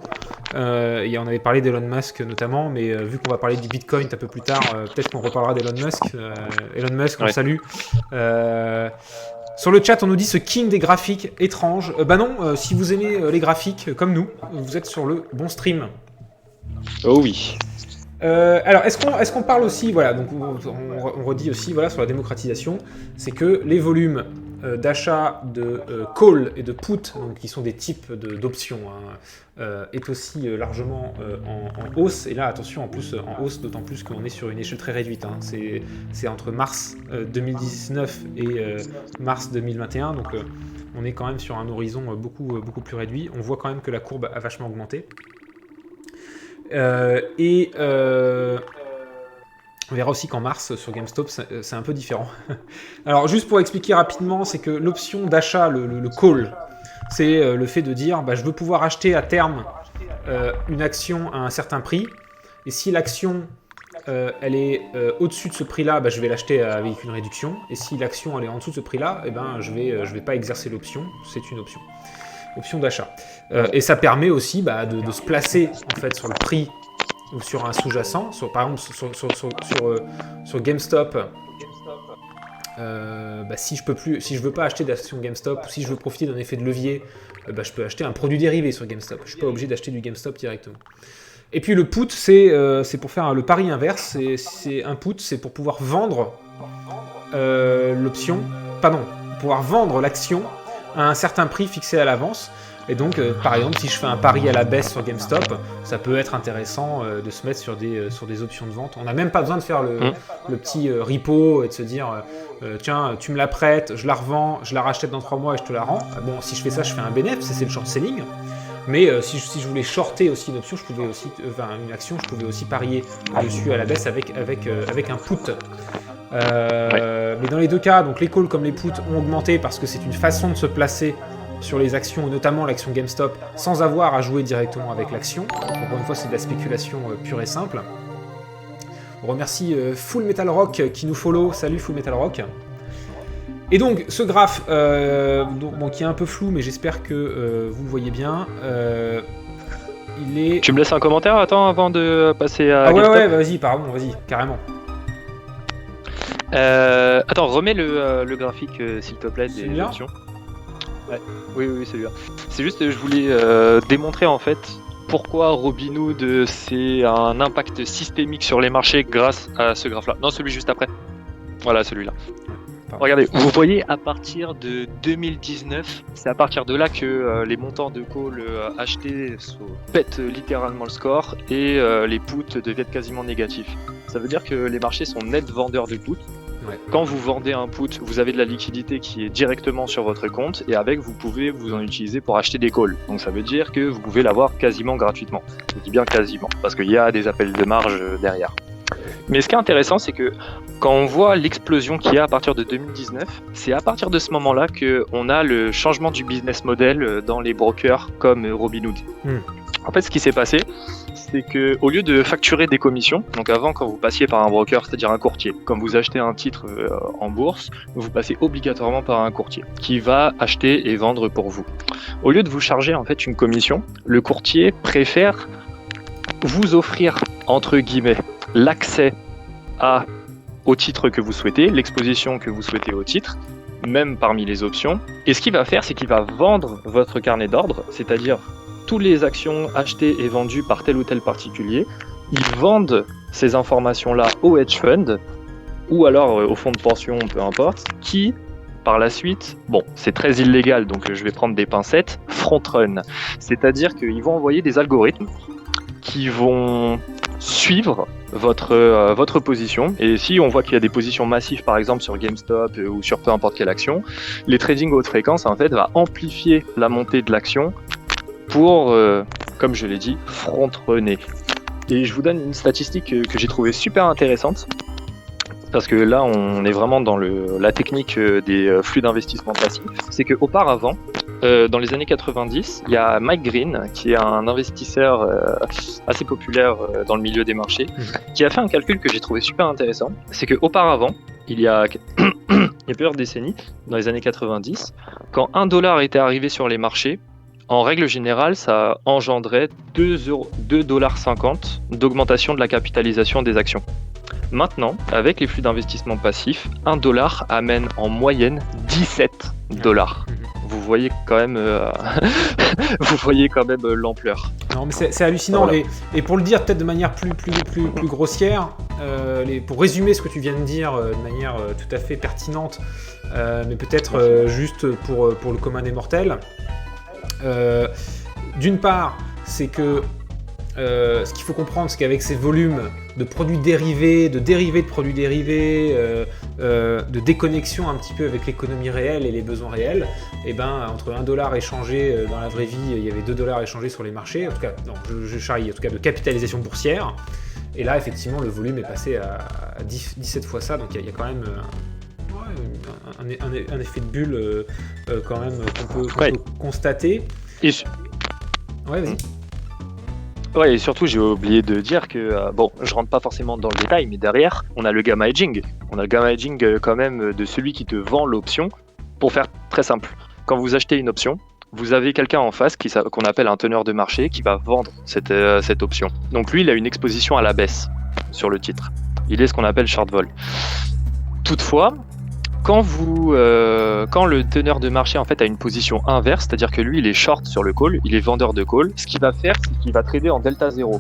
On avait parlé d'Elon Musk notamment, mais vu qu'on va parler du Bitcoin un peu plus tard, peut-être qu'on reparlera d'Elon Musk. Elon Musk, on le salue. Sur le chat, on nous dit ce king des graphiques étranges. Non, si vous aimez les graphiques comme nous, vous êtes sur le bon stream. Oh oui. Alors, est-ce qu'on parle aussi, voilà, donc on redit aussi, voilà, sur la démocratisation, c'est que les volumes d'achat de call et de put, donc qui sont des types d'options, est aussi largement en hausse. Et là, attention, en plus en hausse, d'autant plus qu'on est sur une échelle très réduite. Hein. C'est entre mars 2019 et mars 2021, donc on est quand même sur un horizon beaucoup plus réduit. On voit quand même que la courbe a vachement augmenté. On verra aussi qu'en mars, sur GameStop, c'est un peu différent. Alors, juste pour expliquer rapidement, c'est que l'option d'achat, le call, c'est le fait de dire je veux pouvoir acheter à terme une action à un certain prix, et si l'action elle est au-dessus de ce prix-là, je vais l'acheter avec une réduction, et si l'action elle est en dessous de ce prix-là, je vais pas exercer l'option, c'est une option d'achat. Et ça permet aussi de se placer en fait sur le prix ou sur un sous-jacent, par exemple sur GameStop, si je veux pas acheter d'action GameStop, ou si je veux profiter d'un effet de levier, je peux acheter un produit dérivé sur GameStop. Je suis pas obligé d'acheter du GameStop directement. Et puis le put, c'est pour faire le pari inverse. Un put, c'est pour pouvoir vendre pouvoir vendre l'action à un certain prix fixé à l'avance. Et donc, par exemple, si je fais un pari à la baisse sur GameStop, ça peut être intéressant de se mettre sur des options de vente. On n'a même pas besoin de faire le petit repo et de se dire tiens, tu me la prêtes, je la revends, je la rachète dans 3 mois et je te la rends. Bon, si je fais ça, je fais un bénéfice, c'est le short selling. Mais si je voulais shorter aussi une option, une action, je pouvais aussi parier dessus à la baisse avec un put. Mais dans les deux cas, donc les calls comme les puts ont augmenté parce que c'est une façon de se placer sur les actions, notamment l'action GameStop, sans avoir à jouer directement avec l'action. Encore une fois, c'est de la spéculation pure et simple. On remercie Full Metal Rock qui nous follow. Salut Full Metal Rock. Et donc, ce graphe, qui est un peu flou, mais j'espère que vous le voyez bien, il est... Tu me laisses un commentaire, avant de passer à GameStop. Ouais, vas-y, carrément. Remets le graphique, s'il te plaît, des options. Ouais. Oui, celui-là. C'est juste, je voulais démontrer en fait pourquoi Robinhood c'est un impact systémique sur les marchés grâce à ce graphe-là. Non, celui juste après. Voilà, celui-là. Regardez, vous voyez à partir de 2019, c'est à partir de là que les montants de call achetés pètent littéralement le score et les puts deviennent quasiment négatifs. Ça veut dire que les marchés sont nets vendeurs de puts. Ouais. Quand vous vendez un put, vous avez de la liquidité qui est directement sur votre compte et avec, vous pouvez vous en utiliser pour acheter des calls. Donc ça veut dire que vous pouvez l'avoir quasiment gratuitement. Je dis bien quasiment, parce qu'il y a des appels de marge derrière. Mais ce qui est intéressant, c'est que quand on voit l'explosion qu'il y a à partir de 2019, c'est à partir de ce moment-là qu'on a le changement du business model dans les brokers comme Robinhood. En fait, ce qui s'est passé, c'est que au lieu de facturer des commissions, donc avant quand vous passiez par un broker, c'est-à-dire un courtier, quand vous achetez un titre en bourse, vous passez obligatoirement par un courtier qui va acheter et vendre pour vous. Au lieu de vous charger en fait une commission, le courtier préfère vous offrir entre guillemets l'accès au titre que vous souhaitez, l'exposition que vous souhaitez au titre, même parmi les options. Et ce qu'il va faire, c'est qu'il va vendre votre carnet d'ordre, c'est-à-dire toutes les actions achetées et vendues par tel ou tel particulier. Ils vendent ces informations-là au hedge fund ou alors au fonds de pension, peu importe, qui, par la suite, c'est très illégal, donc je vais prendre des pincettes, front-run. C'est-à-dire qu'ils vont envoyer des algorithmes qui vont suivre votre position, et si on voit qu'il y a des positions massives par exemple sur GameStop ou sur peu importe quelle action, les trading haute fréquence en fait va amplifier la montée de l'action pour, comme je l'ai dit, front-runner. Et je vous donne une statistique que j'ai trouvée super intéressante, parce que là on est vraiment dans la technique des flux d'investissement passifs. C'est qu'auparavant, dans les années 90, il y a Mike Green, qui est un investisseur assez populaire dans le milieu des marchés, qui a fait un calcul que j'ai trouvé super intéressant. C'est qu'auparavant, il y a plusieurs décennies, dans les années 90, quand $1 était arrivé sur les marchés, en règle générale, ça engendrait 2,50$ d'augmentation de la capitalisation des actions. Maintenant, avec les flux d'investissement passifs, $1 amène en moyenne $17. Vous voyez quand même, l'ampleur. Non, mais c'est hallucinant. Voilà. Et pour le dire peut-être de manière plus grossière, pour résumer ce que tu viens de dire de manière tout à fait pertinente, mais peut-être juste pour le commun des mortels. D'une part, c'est que ce qu'il faut comprendre, c'est qu'avec ces volumes de produits dérivés, de dérivés de produits dérivés, de déconnexion un petit peu avec l'économie réelle et les besoins réels, et entre $1 échangé dans la vraie vie, il y avait $2 échangés sur les marchés, en tout cas, non, je charrie, en tout cas de capitalisation boursière, et là effectivement le volume est passé à 17 fois ça, donc il y a quand même un effet de bulle quand même qu'on peut constater. Ouais, vas-y. Ouais, et surtout, j'ai oublié de dire que, je rentre pas forcément dans le détail, mais derrière, on a le gamma hedging. On a le gamma hedging quand même de celui qui te vend l'option. Pour faire très simple, quand vous achetez une option, vous avez quelqu'un en face qu'on appelle un teneur de marché qui va vendre cette option. Donc lui, il a une exposition à la baisse sur le titre. Il est ce qu'on appelle short vol. Toutefois, quand le teneur de marché en fait a une position inverse, c'est-à-dire que lui il est short sur le call, il est vendeur de call, ce qu'il va faire c'est qu'il va trader en delta 0.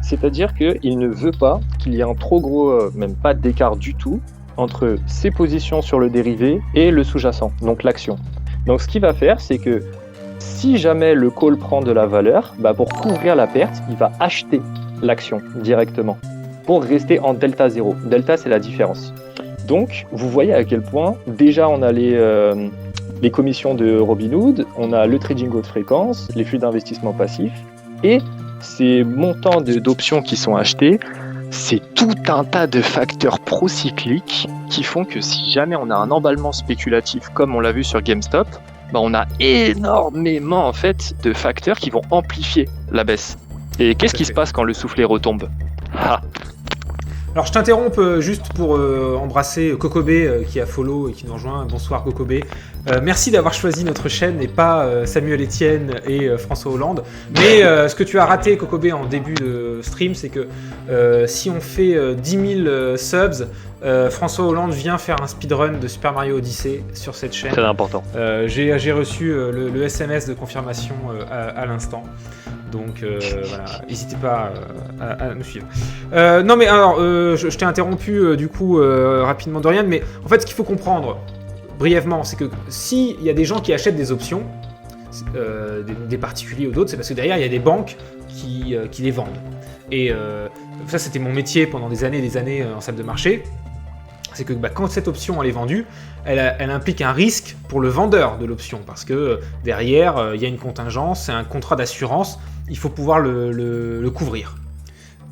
C'est-à-dire qu'il ne veut pas qu'il y ait un trop gros, même pas d'écart du tout, entre ses positions sur le dérivé et le sous-jacent, donc l'action. Donc ce qu'il va faire c'est que si jamais le call prend de la valeur, pour couvrir la perte, il va acheter l'action directement pour rester en delta 0. Delta c'est la différence. Donc, vous voyez à quel point, déjà, on a les commissions de Robinhood, on a le trading haute fréquence, les flux d'investissement passif, et ces montants d'options qui sont achetés, c'est tout un tas de facteurs procycliques qui font que si jamais on a un emballement spéculatif, comme on l'a vu sur GameStop, on a énormément en fait, de facteurs qui vont amplifier la baisse. Et qu'est-ce qui se passe quand le soufflet retombe ? Alors je t'interromps juste pour embrasser Kokobé qui a follow et qui nous rejoint. Bonsoir Kokobé. Merci d'avoir choisi notre chaîne et pas Samuel Etienne et François Hollande. Mais ce que tu as raté Kokobé en début de stream, c'est que si on fait 10 000 subs, François Hollande vient faire un speedrun de Super Mario Odyssey sur cette chaîne. Très important. J'ai reçu le SMS de confirmation à l'instant. Donc voilà, n'hésitez pas à nous suivre. Non mais alors, je t'ai interrompu du coup rapidement Dorian, mais en fait ce qu'il faut comprendre brièvement, c'est que s'il y a des gens qui achètent des options, des particuliers ou d'autres, c'est parce que derrière il y a des banques qui les vendent. Et ça c'était mon métier pendant des années en salle de marché. C'est que quand cette option elle est vendue, elle implique un risque pour le vendeur de l'option, parce que derrière il y a une contingence, c'est un contrat d'assurance, il faut pouvoir le couvrir.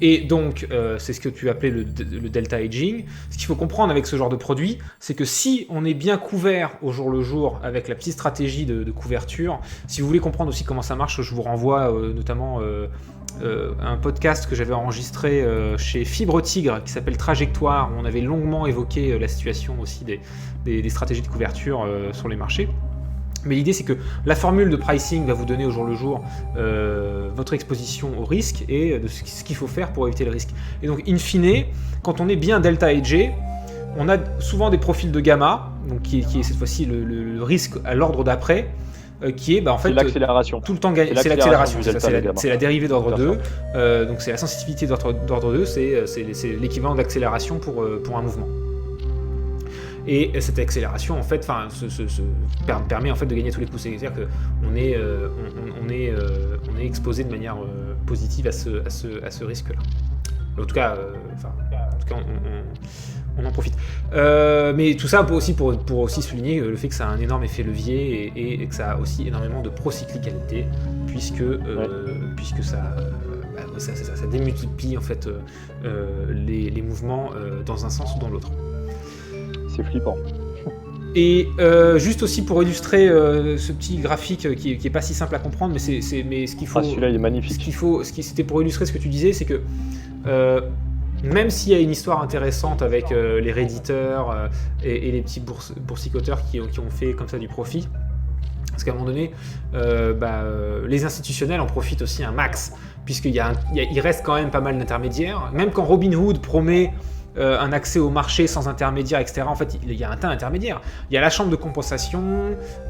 Et donc c'est ce que tu appelais le delta hedging. Ce qu'il faut comprendre avec ce genre de produit, c'est que si on est bien couvert au jour le jour avec la petite stratégie de couverture, si vous voulez comprendre aussi comment ça marche, je vous renvoie notamment un podcast que j'avais enregistré chez Fibre Tigre qui s'appelle Trajectoire, où on avait longuement évoqué la situation aussi des stratégies de couverture sur les marchés. Mais l'idée c'est que la formule de pricing va vous donner au jour le jour votre exposition au risque et de ce qu'il faut faire pour éviter le risque. Et donc in fine, quand on est bien delta hedgé, on a souvent des profils de gamma, donc qui est cette fois-ci le risque à l'ordre d'après, qui est en fait l'accélération. Tout le temps gagné. C'est l'accélération, c'est la dérivée d'ordre 2, donc c'est la sensibilité d'ordre 2, c'est l'équivalent d'accélération pour un mouvement. Et cette accélération en fait, permet en fait de gagner à tous les coups. C'est-à-dire qu'on est, on est exposé de manière positive à ce risque-là. En tout cas, on en profite. Mais tout ça pour aussi souligner le fait que ça a un énorme effet levier et que ça a aussi énormément de procyclicalité, puisque ça démultiplie en fait les mouvements dans un sens ou dans l'autre. C'est flippant. Et juste aussi pour illustrer ce petit graphique qui est pas si simple à comprendre, mais ce qu'il faut. Celui-là il est magnifique. C'était pour illustrer ce que tu disais, c'est que même s'il y a une histoire intéressante avec les redditeurs et les petits boursicoteurs qui ont fait comme ça du profit, parce qu'à un moment donné, les institutionnels en profitent aussi un max, puisqu'il reste quand même pas mal d'intermédiaires. Même quand Robinhood promet un accès au marché sans intermédiaire, etc. En fait, il y a un tas d'intermédiaires. Il y a la chambre de compensation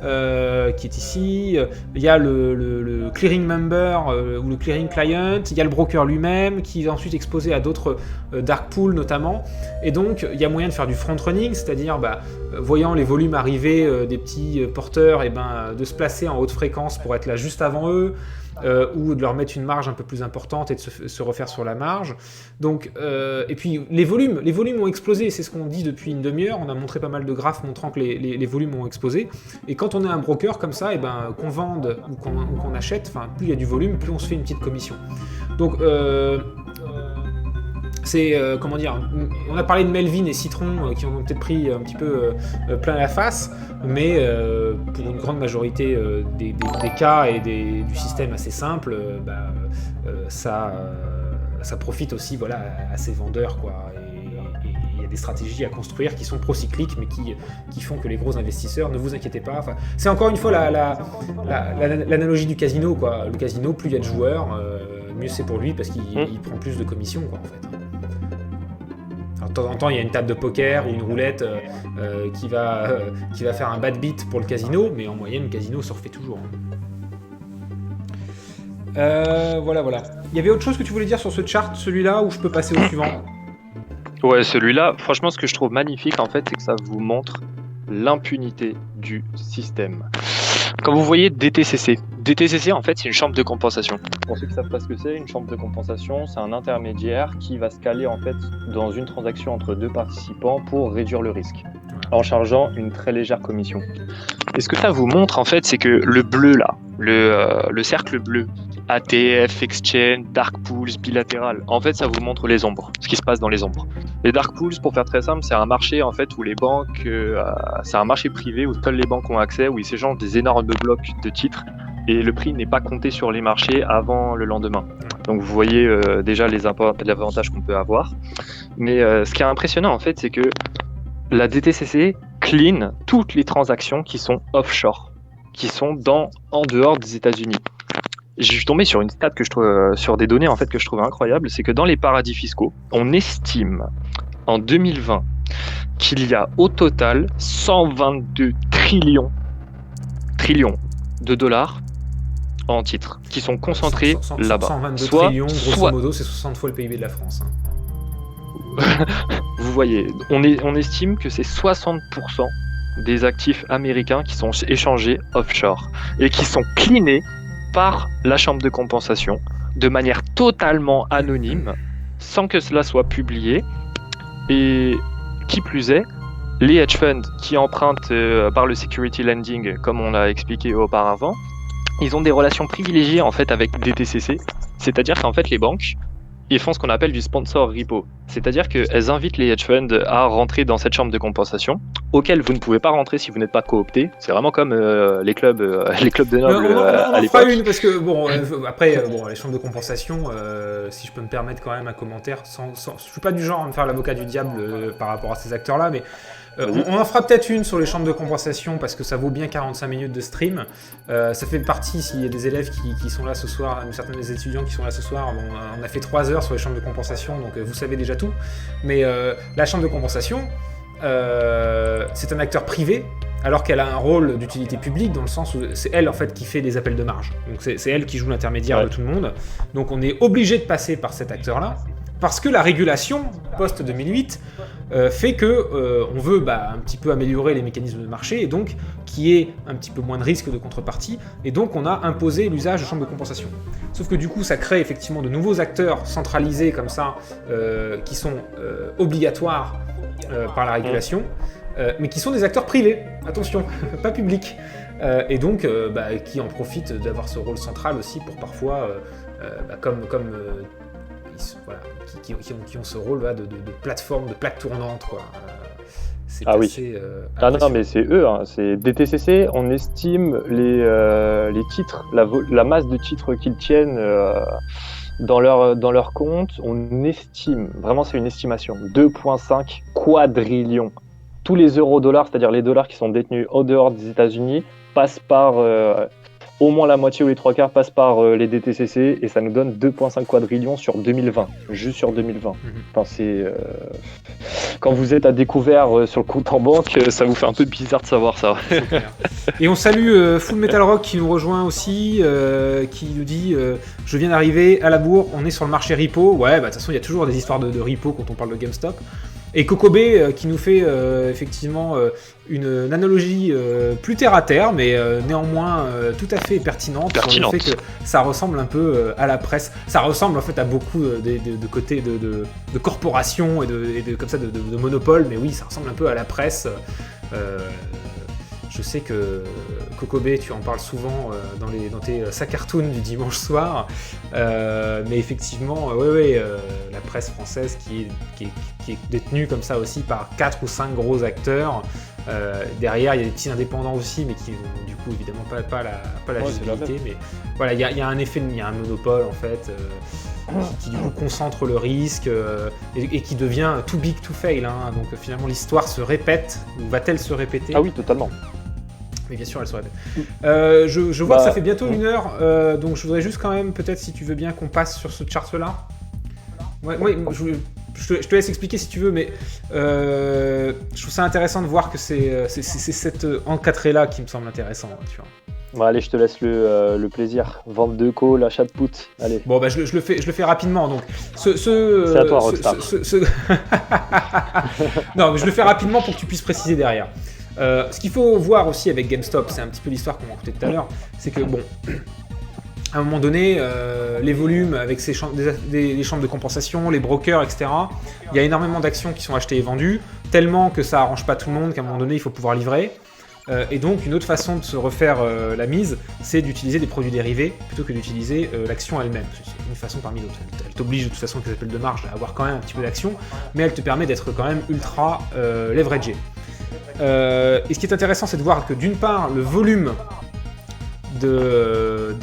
qui est ici. Il y a le clearing member ou le clearing client. Il y a le broker lui-même qui est ensuite exposé à d'autres dark pools notamment. Et donc, il y a moyen de faire du front running, c'est-à-dire voyant les volumes arriver des petits porteurs, de se placer en haute fréquence pour être là juste avant eux. Ou de leur mettre une marge un peu plus importante et de se refaire sur la marge. Donc, et puis les volumes ont explosé, c'est ce qu'on dit depuis une demi-heure. On a montré pas mal de graphes montrant que les volumes ont explosé. Et quand on est un broker comme ça, qu'on vende ou qu'on achète, plus il y a du volume, plus on se fait une petite commission. Donc c'est on a parlé de Melvin et Citron qui en ont peut-être pris un petit peu plein la face, mais pour une grande majorité des cas et du système assez simple, ça profite aussi à ces vendeurs, quoi. Et il y a des stratégies à construire qui sont procycliques, mais qui font que les gros investisseurs, ne vous inquiétez pas. C'est encore une fois l'analogie du casino, quoi. Le casino, plus il y a de joueurs, mieux c'est pour lui parce qu'il prend plus de commissions, quoi, en fait. Alors, de temps en temps, il y a une table de poker ou une roulette qui va faire un bad beat pour le casino, mais en moyenne, le casino se refait toujours. Voilà. Il y avait autre chose que tu voulais dire sur ce chart, celui-là, ou je peux passer au suivant? Ouais, celui-là, franchement, ce que je trouve magnifique, en fait, c'est que ça vous montre l'impunité du système. Quand vous voyez DTCC, en fait, c'est une chambre de compensation. Pour ceux qui ne savent pas ce que c'est, une chambre de compensation, c'est un intermédiaire qui va se caler, en fait, dans une transaction entre deux participants pour réduire le risque, en chargeant une très légère commission. Et ce que ça vous montre, en fait, c'est que le bleu, là, le cercle bleu, ATF, Exchange, Dark Pools, bilatéral. En fait, ça vous montre les ombres, ce qui se passe dans les ombres. Les Dark Pools, pour faire très simple, c'est un marché en fait où les banques, c'est un marché privé où seules les banques ont accès, où ils s'échangent des énormes blocs de titres et le prix n'est pas compté sur les marchés avant le lendemain. Donc vous voyez déjà les avantages qu'on peut avoir. Mais ce qui est impressionnant en fait, c'est que la DTCC clean toutes les transactions qui sont offshore, qui sont en dehors des États-Unis. Je suis tombé sur une stat que je trouve, sur des données en fait que je trouve incroyables, c'est que dans les paradis fiscaux, on estime en 2020 qu'il y a au total 122 trillions de dollars en titres qui sont concentrés là-bas. 122 trillions, grosso modo, c'est 60 fois le PIB de la France. Vous voyez, on estime que c'est 60% des actifs américains qui sont échangés offshore et qui sont cleanés par la chambre de compensation de manière totalement anonyme, sans que cela soit publié. Et qui plus est, les hedge funds qui empruntent par le security lending, comme on l'a expliqué auparavant, ils ont des relations privilégiées en fait avec DTCC, c'est-à-dire qu'en fait les banques ils font ce qu'on appelle du sponsor repo, c'est-à-dire qu'elles invitent les hedge funds à rentrer dans cette chambre de compensation, auquel vous ne pouvez pas rentrer si vous n'êtes pas coopté. C'est vraiment comme les clubs de nobles à l'époque. On en fera une parce que après les chambres de compensation, si je peux me permettre quand même un commentaire, je suis pas du genre à me faire l'avocat du diable par rapport à ces acteurs-là, mais on en fera peut-être une sur les chambres de compensation parce que ça vaut bien 45 minutes de stream. Ça fait partie, s'il y a des élèves qui sont là ce soir, certains des étudiants qui sont là ce soir, on a fait 3 heures sur les chambres de compensation, donc vous savez déjà tout. Mais la chambre de compensation, c'est un acteur privé, alors qu'elle a un rôle d'utilité publique dans le sens où c'est elle en fait qui fait des appels de marge. Donc c'est elle qui joue l'intermédiaire de tout le monde. Donc on est obligé de passer par cet acteur-là. Parce que la régulation post-2008 fait que on veut un petit peu améliorer les mécanismes de marché et donc qu'il y ait un petit peu moins de risques de contrepartie et donc on a imposé l'usage de chambres de compensation. Sauf que du coup ça crée effectivement de nouveaux acteurs centralisés comme ça qui sont obligatoires par la régulation mais qui sont des acteurs privés, attention, pas publics. Et donc qui en profitent d'avoir ce rôle central aussi pour parfois qui ont ce rôle là de plateforme, de plaque tournante quoi. C'est assez, non mais c'est eux, hein. C'est DTCC, on estime les titres, la masse de titres qu'ils tiennent dans leur compte, on estime, vraiment c'est une estimation, 2,5 quadrillions. Tous les euro-dollars, c'est-à-dire les dollars qui sont détenus au dehors des États-Unis, passent par au moins la moitié ou les 3/4 passent par les DTCC et ça nous donne 2,5 quadrillions sur 2020, juste sur 2020. Enfin, quand vous êtes à découvert sur le compte en banque, ça vous fait un peu bizarre de savoir ça. Et on salue Full Metal Rock qui nous rejoint aussi, qui nous dit je viens d'arriver à la bourre, on est sur le marché repo. Ouais, de toute façon il y a toujours des histoires de repo quand on parle de GameStop. Et Cocobe qui nous fait effectivement une analogie plus terre à terre, mais néanmoins tout à fait pertinente sur le fait que ça ressemble un peu à la presse. Ça ressemble en fait à beaucoup de côtés de corporations et de monopoles, mais oui, ça ressemble un peu à la presse. Je sais que Cocobe, tu en parles souvent dans tes sac-cartoons du dimanche soir, mais effectivement, la presse française qui est détenue comme ça aussi par 4 ou 5 gros acteurs. Derrière, il y a des petits indépendants aussi, mais qui n'ont du coup évidemment pas la visibilité. Mais voilà, il y a un effet, il y a un monopole en fait qui du coup concentre le risque et qui devient too big to fail. Hein. Donc finalement, l'histoire se répète, ou va-t-elle se répéter ? Ah oui, totalement. Mais bien sûr, elle se répète. Je vois que ça fait bientôt 1 heure, donc je voudrais juste quand même, peut-être si tu veux bien, qu'on passe sur ce chart-là. Ouais, je te laisse expliquer si tu veux, mais je trouve ça intéressant de voir que c'est cette encadré-là qui me semble intéressant, tu vois. Bon, allez, je te laisse le plaisir. Vente de call, achat de put. Allez. Bon, bah, je le fais rapidement. Donc, c'est à toi, Rockstar. Non, mais je le fais rapidement pour que tu puisses préciser derrière. Ce qu'il faut voir aussi avec GameStop, c'est un petit peu l'histoire qu'on racontait tout à l'heure, c'est que bon, à un moment donné, les volumes avec les chambres de compensation, les brokers, etc., il y a énormément d'actions qui sont achetées et vendues, tellement que ça arrange pas tout le monde qu'à un moment donné, il faut pouvoir livrer. Et donc, une autre façon de se refaire la mise, c'est d'utiliser des produits dérivés plutôt que d'utiliser l'action elle-même. C'est une façon parmi d'autres. Elle t'oblige de toute façon, qu'elle s'appelle de marge, à avoir quand même un petit peu d'action, mais elle te permet d'être quand même ultra leveragé. Et ce qui est intéressant, c'est de voir que d'une part, le volume de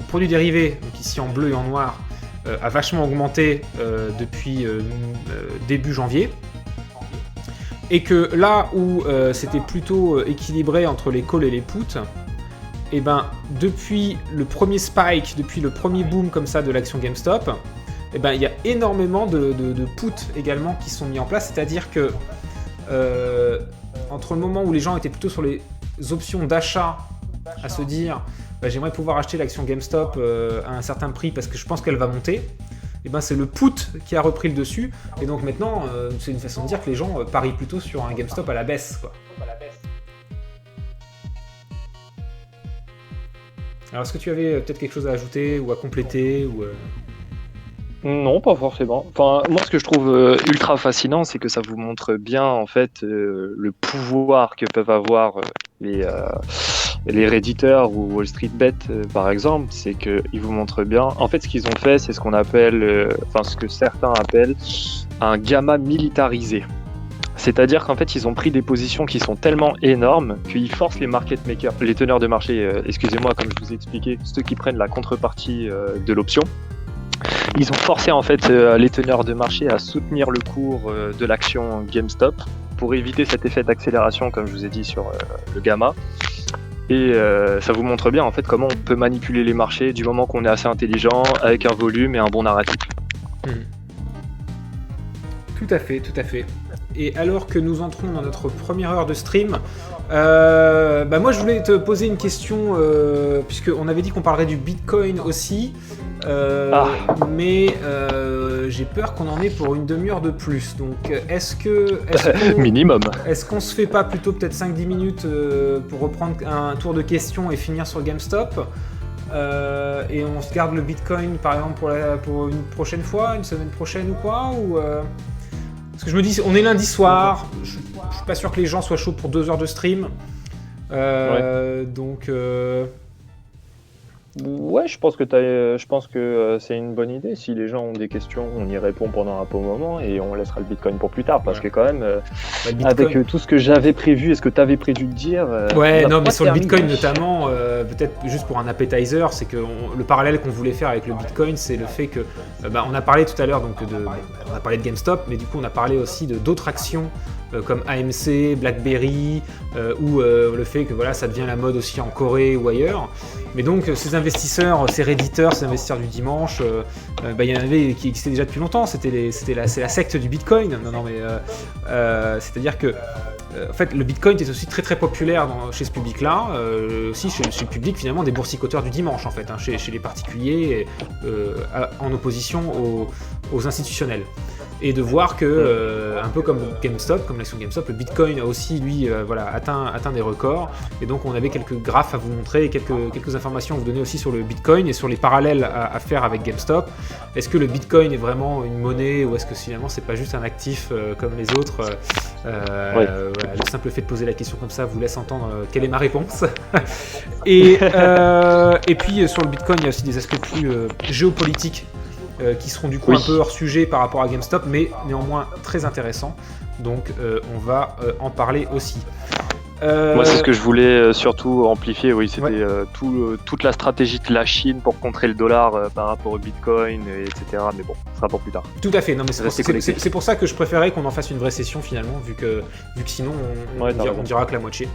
produits dérivés, donc ici en bleu et en noir, a vachement augmenté depuis début janvier. Et que là où c'était plutôt équilibré entre les calls et les puts, et ben depuis le premier spike, depuis le premier boom comme ça de l'action GameStop, et ben il y a énormément de puts également qui sont mis en place, c'est-à-dire que entre le moment où les gens étaient plutôt sur les options d'achat à se dire bah, j'aimerais pouvoir acheter l'action GameStop à un certain prix parce que je pense qu'elle va monter, et ben c'est le put qui a repris le dessus, et donc maintenant c'est une façon de dire que les gens parient plutôt sur un GameStop à la baisse, quoi. Alors est-ce que tu avais peut-être quelque chose à ajouter ou à compléter ou Non, pas forcément. Enfin, moi, ce que je trouve ultra fascinant, c'est que ça vous montre bien, en fait, le pouvoir que peuvent avoir les Redditeurs ou Wall Street Bet, par exemple. C'est qu'ils vous montrent bien. En fait, ce qu'ils ont fait, c'est ce qu'on appelle, ce que certains appellent un gamma militarisé. C'est-à-dire qu'en fait, ils ont pris des positions qui sont tellement énormes qu'ils forcent les market makers, les teneurs de marché, excusez-moi, comme je vous ai expliqué, ceux qui prennent la contrepartie de l'option. Ils ont forcé en fait les teneurs de marché à soutenir le cours de l'action GameStop pour éviter cet effet d'accélération, comme je vous ai dit sur le gamma. Et ça vous montre bien en fait comment on peut manipuler les marchés du moment qu'on est assez intelligent, avec un volume et un bon narratif. Tout à fait, tout à fait. Et alors que nous entrons dans notre première heure de stream, moi je voulais te poser une question, puisqu'on avait dit qu'on parlerait du Bitcoin aussi, mais j'ai peur qu'on en ait pour une demi-heure de plus. Donc minimum. Est-ce qu'on se fait pas plutôt peut-être 5-10 minutes pour reprendre un tour de questions et finir sur GameStop, et on se garde le Bitcoin par exemple pour une prochaine fois, une semaine prochaine ou quoi, ou parce que je me dis, on est lundi soir, je suis pas sûr que les gens soient chauds pour 2 heures de stream. Donc. Ouais, je pense que c'est une bonne idée. Si les gens ont des questions, on y répond pendant un bon moment et on laissera le Bitcoin pour plus tard. Parce que quand même, avec tout ce que j'avais prévu et ce que tu avais prévu de dire... mais sur le Bitcoin notamment, peut-être juste pour un appetizer, c'est que le parallèle qu'on voulait faire avec le Bitcoin, c'est le fait que... on a parlé tout à l'heure, on a parlé de GameStop, mais du coup on a parlé aussi d'autres actions comme AMC, BlackBerry, ou le fait que voilà, ça devient la mode aussi en Corée ou ailleurs. Mais donc ces investisseurs, ces redditeurs, ces investisseurs du dimanche, il y en avait qui existaient déjà depuis longtemps. C'est la secte du Bitcoin. C'est-à-dire que en fait, le Bitcoin est aussi très très populaire chez ce public-là, aussi chez le public finalement des boursicoteurs du dimanche en fait, chez les particuliers, en opposition aux institutionnels. Et de voir que, un peu comme GameStop, comme l'action GameStop, le Bitcoin a aussi, lui, atteint des records. Et donc, on avait quelques graphes à vous montrer, quelques informations à vous donner aussi sur le Bitcoin et sur les parallèles à faire avec GameStop. Est-ce que le Bitcoin est vraiment une monnaie ou est-ce que finalement, c'est pas juste un actif comme les autres Le simple fait de poser la question comme ça vous laisse entendre quelle est ma réponse. Et puis, sur le Bitcoin, il y a aussi des aspects plus géopolitiques qui seront du coup un peu hors sujet par rapport à GameStop, mais néanmoins très intéressants. Donc on va en parler aussi. Moi, c'est ce que je voulais surtout amplifier, c'était toute la stratégie de la Chine pour contrer le dollar par rapport au Bitcoin, etc. Mais bon, ce sera pour plus tard. Tout à fait, non, mais c'est pour ça que je préférais qu'on en fasse une vraie session finalement, vu que sinon on dira que la moitié.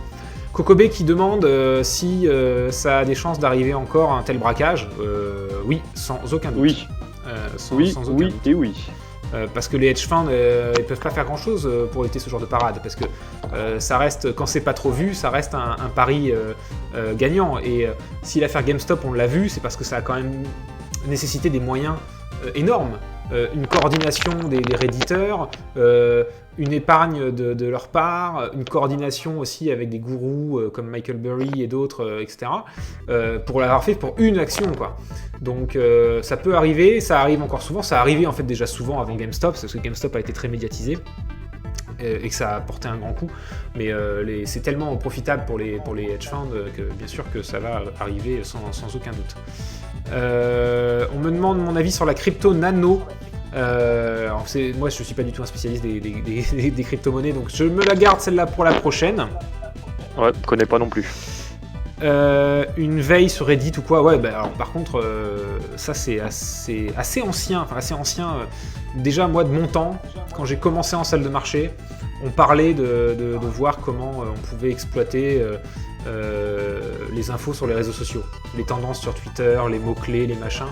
Kokobé qui demande si ça a des chances d'arriver encore à un tel braquage. Oui, sans aucun doute. Oui. sans aucun doute. Et oui. Parce que les hedge funds, ils peuvent pas faire grand chose pour éviter ce genre de parade, parce que ça reste, quand c'est pas trop vu, ça reste un pari gagnant. Et si l'affaire GameStop, on l'a vu, c'est parce que ça a quand même nécessité des moyens énormes. Une coordination des redditeurs, une épargne de leur part, une coordination aussi avec des gourous comme Michael Burry et d'autres, etc. Pour l'avoir fait pour une action, quoi. Donc ça peut arriver, ça arrive encore souvent, ça arrivait en fait déjà souvent avant GameStop, parce que GameStop a été très médiatisé et que ça a porté un grand coup, mais c'est tellement profitable pour les hedge funds que bien sûr que ça va arriver sans aucun doute. On me demande mon avis sur la crypto Nano. Moi je suis pas du tout un spécialiste des crypto-monnaies, donc je me la garde celle-là pour la prochaine. Ouais, je connais pas non plus. Une veille sur Reddit ou quoi, ouais, bah, alors, par contre, ça c'est assez ancien. Déjà, moi, de mon temps, quand j'ai commencé en salle de marché, on parlait de voir comment on pouvait exploiter les infos sur les réseaux sociaux, les tendances sur Twitter, les mots-clés, les machins,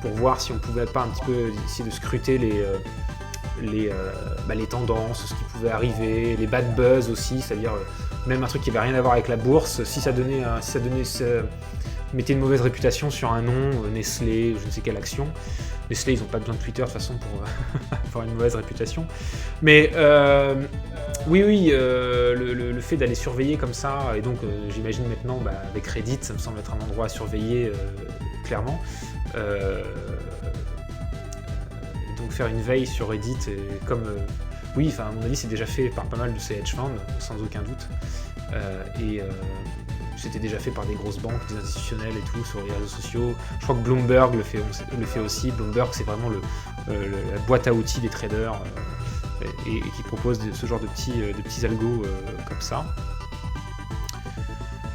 pour voir si on pouvait pas un petit peu essayer de scruter les tendances, ce qui pouvait arriver, les bad buzz aussi, c'est-à-dire même un truc qui n'avait rien à voir avec la bourse, si ça mettait une mauvaise réputation sur un nom, Nestlé, je ne sais quelle action. Nestlé, ils n'ont pas besoin de Twitter de toute façon pour avoir une mauvaise réputation. Mais oui, le fait d'aller surveiller comme ça, et donc j'imagine maintenant avec Reddit, ça me semble être un endroit à surveiller clairement. Donc faire une veille sur Reddit, comme oui, à mon avis, c'est déjà fait par pas mal de ces hedge funds, sans aucun doute. C'était déjà fait par des grosses banques, des institutionnels et tout, sur les réseaux sociaux. Je crois que Bloomberg le fait aussi. Bloomberg, c'est vraiment la boîte à outils des traders et qui propose ce genre de petits algos comme ça.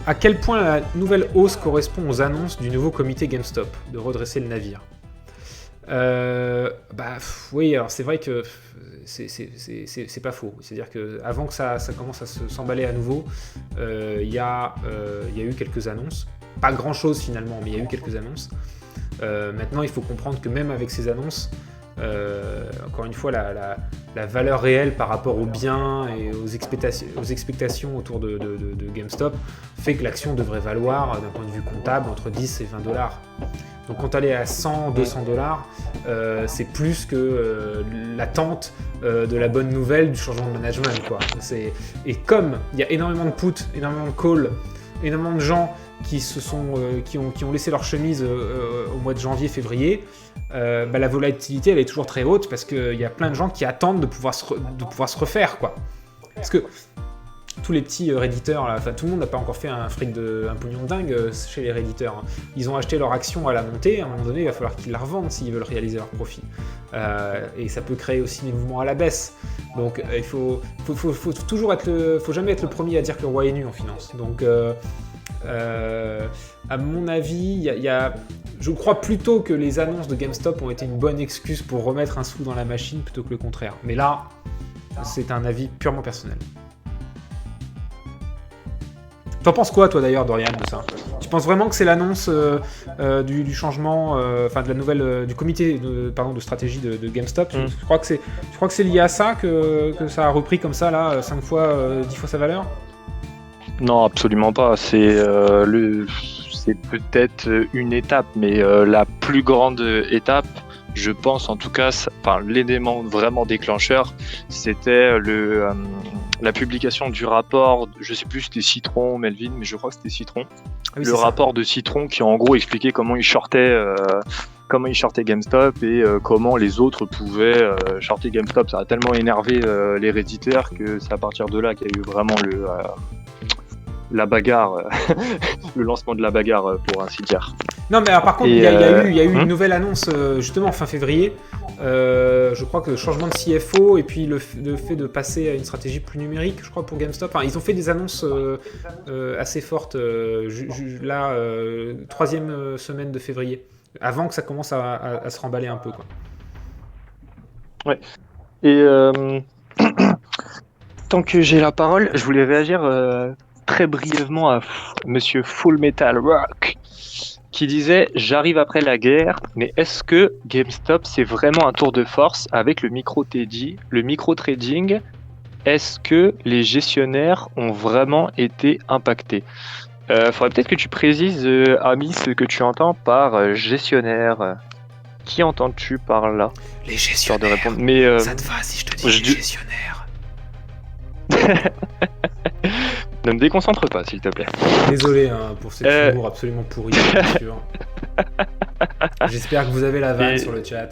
À quel point la nouvelle hausse correspond aux annonces du nouveau comité GameStop de redresser le navire ? Oui, alors c'est vrai que c'est pas faux. C'est-à-dire qu'avant que ça commence à s'emballer à nouveau, il y a eu quelques annonces. Pas grand-chose finalement, mais il y a eu quelques annonces. Maintenant, il faut comprendre que même avec ces annonces, encore une fois, la valeur réelle par rapport aux biens et aux expectations autour de GameStop fait que l'action devrait valoir, d'un point de vue comptable, entre 10 et 20 $. Donc quand elle est à 100, 200 $, c'est plus que l'attente de la bonne nouvelle du changement de management, quoi. Et comme il y a énormément de puts, énormément de calls, énormément de gens qui ont laissé leur chemise au mois de janvier, février, la volatilité elle est toujours très haute parce qu'il y a plein de gens qui attendent de pouvoir se refaire, quoi. Parce que tous les petits redditeurs, tout le monde n'a pas encore fait un pognon de dingue chez les redditeurs. Ils ont acheté leur action à la montée, à un moment donné, il va falloir qu'ils la revendent s'ils veulent réaliser leur profit. Et ça peut créer aussi des mouvements à la baisse. Donc il faut jamais être le premier à dire que le roi est nu en finance. Donc à mon avis, je crois plutôt que les annonces de GameStop ont été une bonne excuse pour remettre un sou dans la machine plutôt que le contraire. Mais là, c'est un avis purement personnel. T'en penses quoi, toi, d'ailleurs, Dorian, de ça ? Tu penses vraiment que c'est l'annonce du changement, de la nouvelle, du comité de stratégie de GameStop ? Tu crois que c'est lié à ça que ça a repris comme ça, là, 5 fois, 10 fois sa valeur ? Non, absolument pas. C'est peut-être une étape, mais la plus grande étape, je pense en tout cas, l'élément vraiment déclencheur, c'était la publication du rapport, je sais plus si c'était Citron, Melvin, mais je crois que c'était Citron. Ah oui, le rapport de Citron qui en gros expliquait comment il shortait GameStop et comment les autres pouvaient shorter GameStop. Ça a tellement énervé les redditeurs que c'est à partir de là qu'il y a eu vraiment la bagarre, le lancement de la bagarre pour ainsi dire. Non mais alors, par contre il y a eu une nouvelle annonce justement fin février, je crois que le changement de CFO et puis le fait de passer à une stratégie plus numérique, je crois, pour GameStop. Enfin, ils ont fait des annonces assez fortes là, 3e semaine de février, avant que ça commence à se remballer un peu, quoi. Ouais. Et tant que j'ai la parole, je voulais réagir très brièvement à Monsieur Full Metal Rock qui disait « J'arrive après la guerre, mais est-ce que GameStop, c'est vraiment un tour de force avec le micro-trading ? Est-ce que les gestionnaires ont vraiment été impactés ?» Faudrait peut-être que tu précises, Ami, ce que tu entends par gestionnaire. Qui entends-tu par là ? Les Histoire de gestionnaires. répondre. Mais Ça te va si je te dis je les dis- gestionnaires? ne me déconcentre pas, s'il te plaît. Désolé pour cet humour absolument pourri, bien sûr. J'espère que vous avez la vanne Et- sur le chat.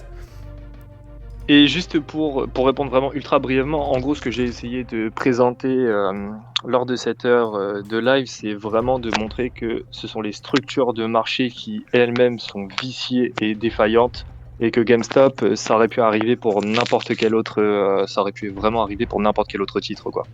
Et juste pour répondre vraiment ultra brièvement, en gros, ce que j'ai essayé de présenter lors de cette heure de live, c'est vraiment de montrer que ce sont les structures de marché qui elles-mêmes sont viciées et défaillantes, et que GameStop, ça aurait pu arriver pour n'importe quel autre, ça aurait pu vraiment arriver pour n'importe quel autre titre, quoi.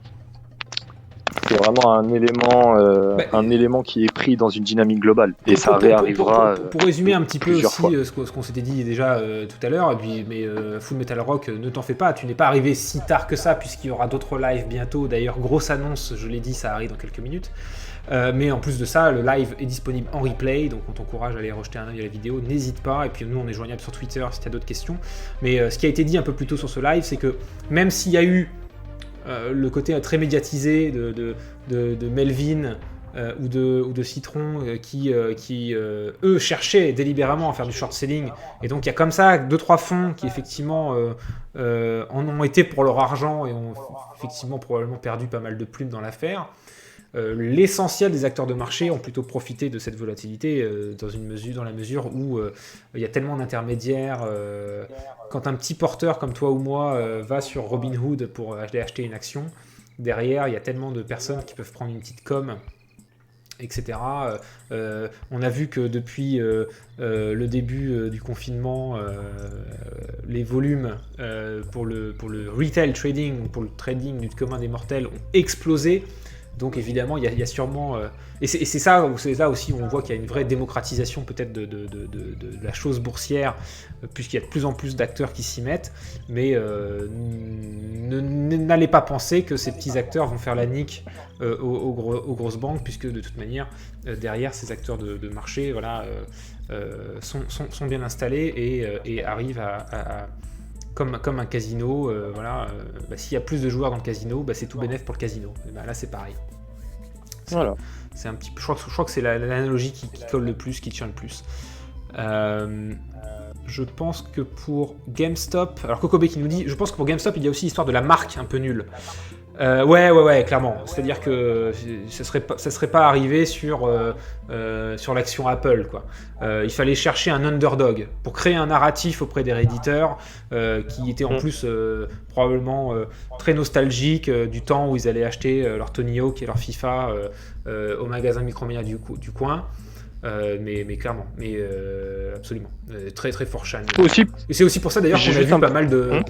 C'est vraiment un élément qui est pris dans une dynamique globale, et ça réarrivera. Pour résumer un petit peu plusieurs aussi fois. ce qu'on s'était dit déjà tout à l'heure, et puis, mais Full Metal Rock, ne t'en fais pas, tu n'es pas arrivé si tard que ça, puisqu'il y aura d'autres lives bientôt. D'ailleurs, grosse annonce, je l'ai dit, ça arrive dans quelques minutes. Mais en plus de ça, le live est disponible en replay, donc on t'encourage à aller rejeter un œil à la vidéo, n'hésite pas, et puis nous on est joignable sur Twitter si tu as d'autres questions. Mais ce qui a été dit un peu plus tôt sur ce live, c'est que même s'il y a eu le côté très médiatisé de Melvin ou de Citron qui eux cherchaient délibérément à faire du short selling, et donc il y a comme ça 2-3 fonds qui effectivement en ont été pour leur argent et ont effectivement probablement perdu pas mal de plumes dans l'affaire. L'essentiel des acteurs de marché ont plutôt profité de cette volatilité dans la mesure où il y a tellement d'intermédiaires. Quand un petit porteur comme toi ou moi va sur Robinhood pour aller acheter une action, derrière il y a tellement de personnes qui peuvent prendre une petite com, etc. On a vu que depuis le début du confinement, les volumes pour le retail trading, pour le trading du commun des mortels ont explosé. Donc évidemment, il y a sûrement... et c'est là aussi où on voit qu'il y a une vraie démocratisation peut-être de la chose boursière, puisqu'il y a de plus en plus d'acteurs qui s'y mettent. Mais n'allez pas penser que ces petits acteurs vont faire la nique aux grosses banques, puisque de toute manière, derrière ces acteurs de marché sont bien installés et arrivent à comme un casino, s'il y a plus de joueurs dans le casino, c'est tout bénef pour le casino. Et là c'est pareil. Voilà. C'est un petit, je crois que c'est l'analogie qui colle le plus, qui tient le plus. Je pense que pour GameStop, alors Kokobé qui nous dit, je pense que pour GameStop il y a aussi l'histoire de la marque un peu nulle. Ouais, clairement. C'est-à-dire que ça serait pas arrivé sur l'action Apple, quoi. Il fallait chercher un underdog pour créer un narratif auprès des réditeurs qui était en plus probablement très nostalgique du temps où ils allaient acheter leur Tony Hawk et leur FIFA au magasin Micromania du coin. Mais clairement, absolument, très très fort Shan. Aussi, Et c'est aussi pour ça d'ailleurs qu'on a vu pas mal Hum.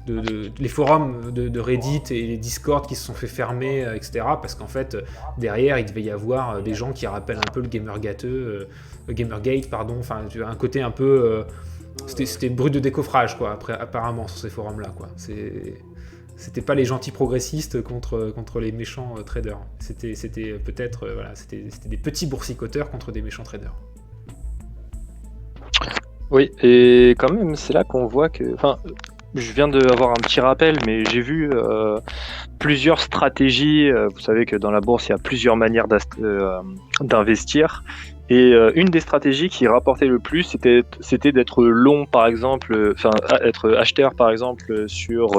de les forums de Reddit et les Discord qui se sont fait fermer, etc. Parce qu'en fait derrière il devait y avoir des gens qui rappellent un peu le Gamergate, pardon. Enfin, un côté un peu, c'était brut de décoffrage quoi. Après apparemment sur ces forums là quoi. C'était pas les gentils progressistes contre les méchants traders. C'était peut-être c'était des petits boursicoteurs contre des méchants traders. Oui, et quand même, c'est là qu'on voit que... Enfin, je viens d'avoir un petit rappel, mais j'ai vu plusieurs stratégies. Vous savez que dans la bourse, il y a plusieurs manières d'investir. Et une des stratégies qui rapportait le plus, c'était d'être long, par exemple, être acheteur, par exemple, sur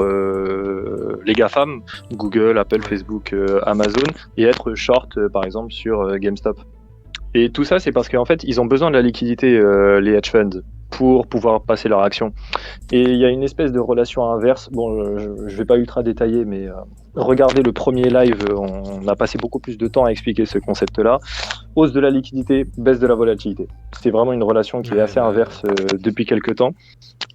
les GAFAM, Google, Apple, Facebook, Amazon, et être short, par exemple, sur GameStop. Et tout ça, c'est parce qu'en fait, ils ont besoin de la liquidité, les hedge funds, pour pouvoir passer leur action. Et il y a une espèce de relation inverse. Bon, je vais pas ultra détailler, mais regardez le premier live, on a passé beaucoup plus de temps à expliquer ce concept-là. Hausse de la liquidité, baisse de la volatilité. C'est vraiment une relation qui est assez inverse depuis quelques temps.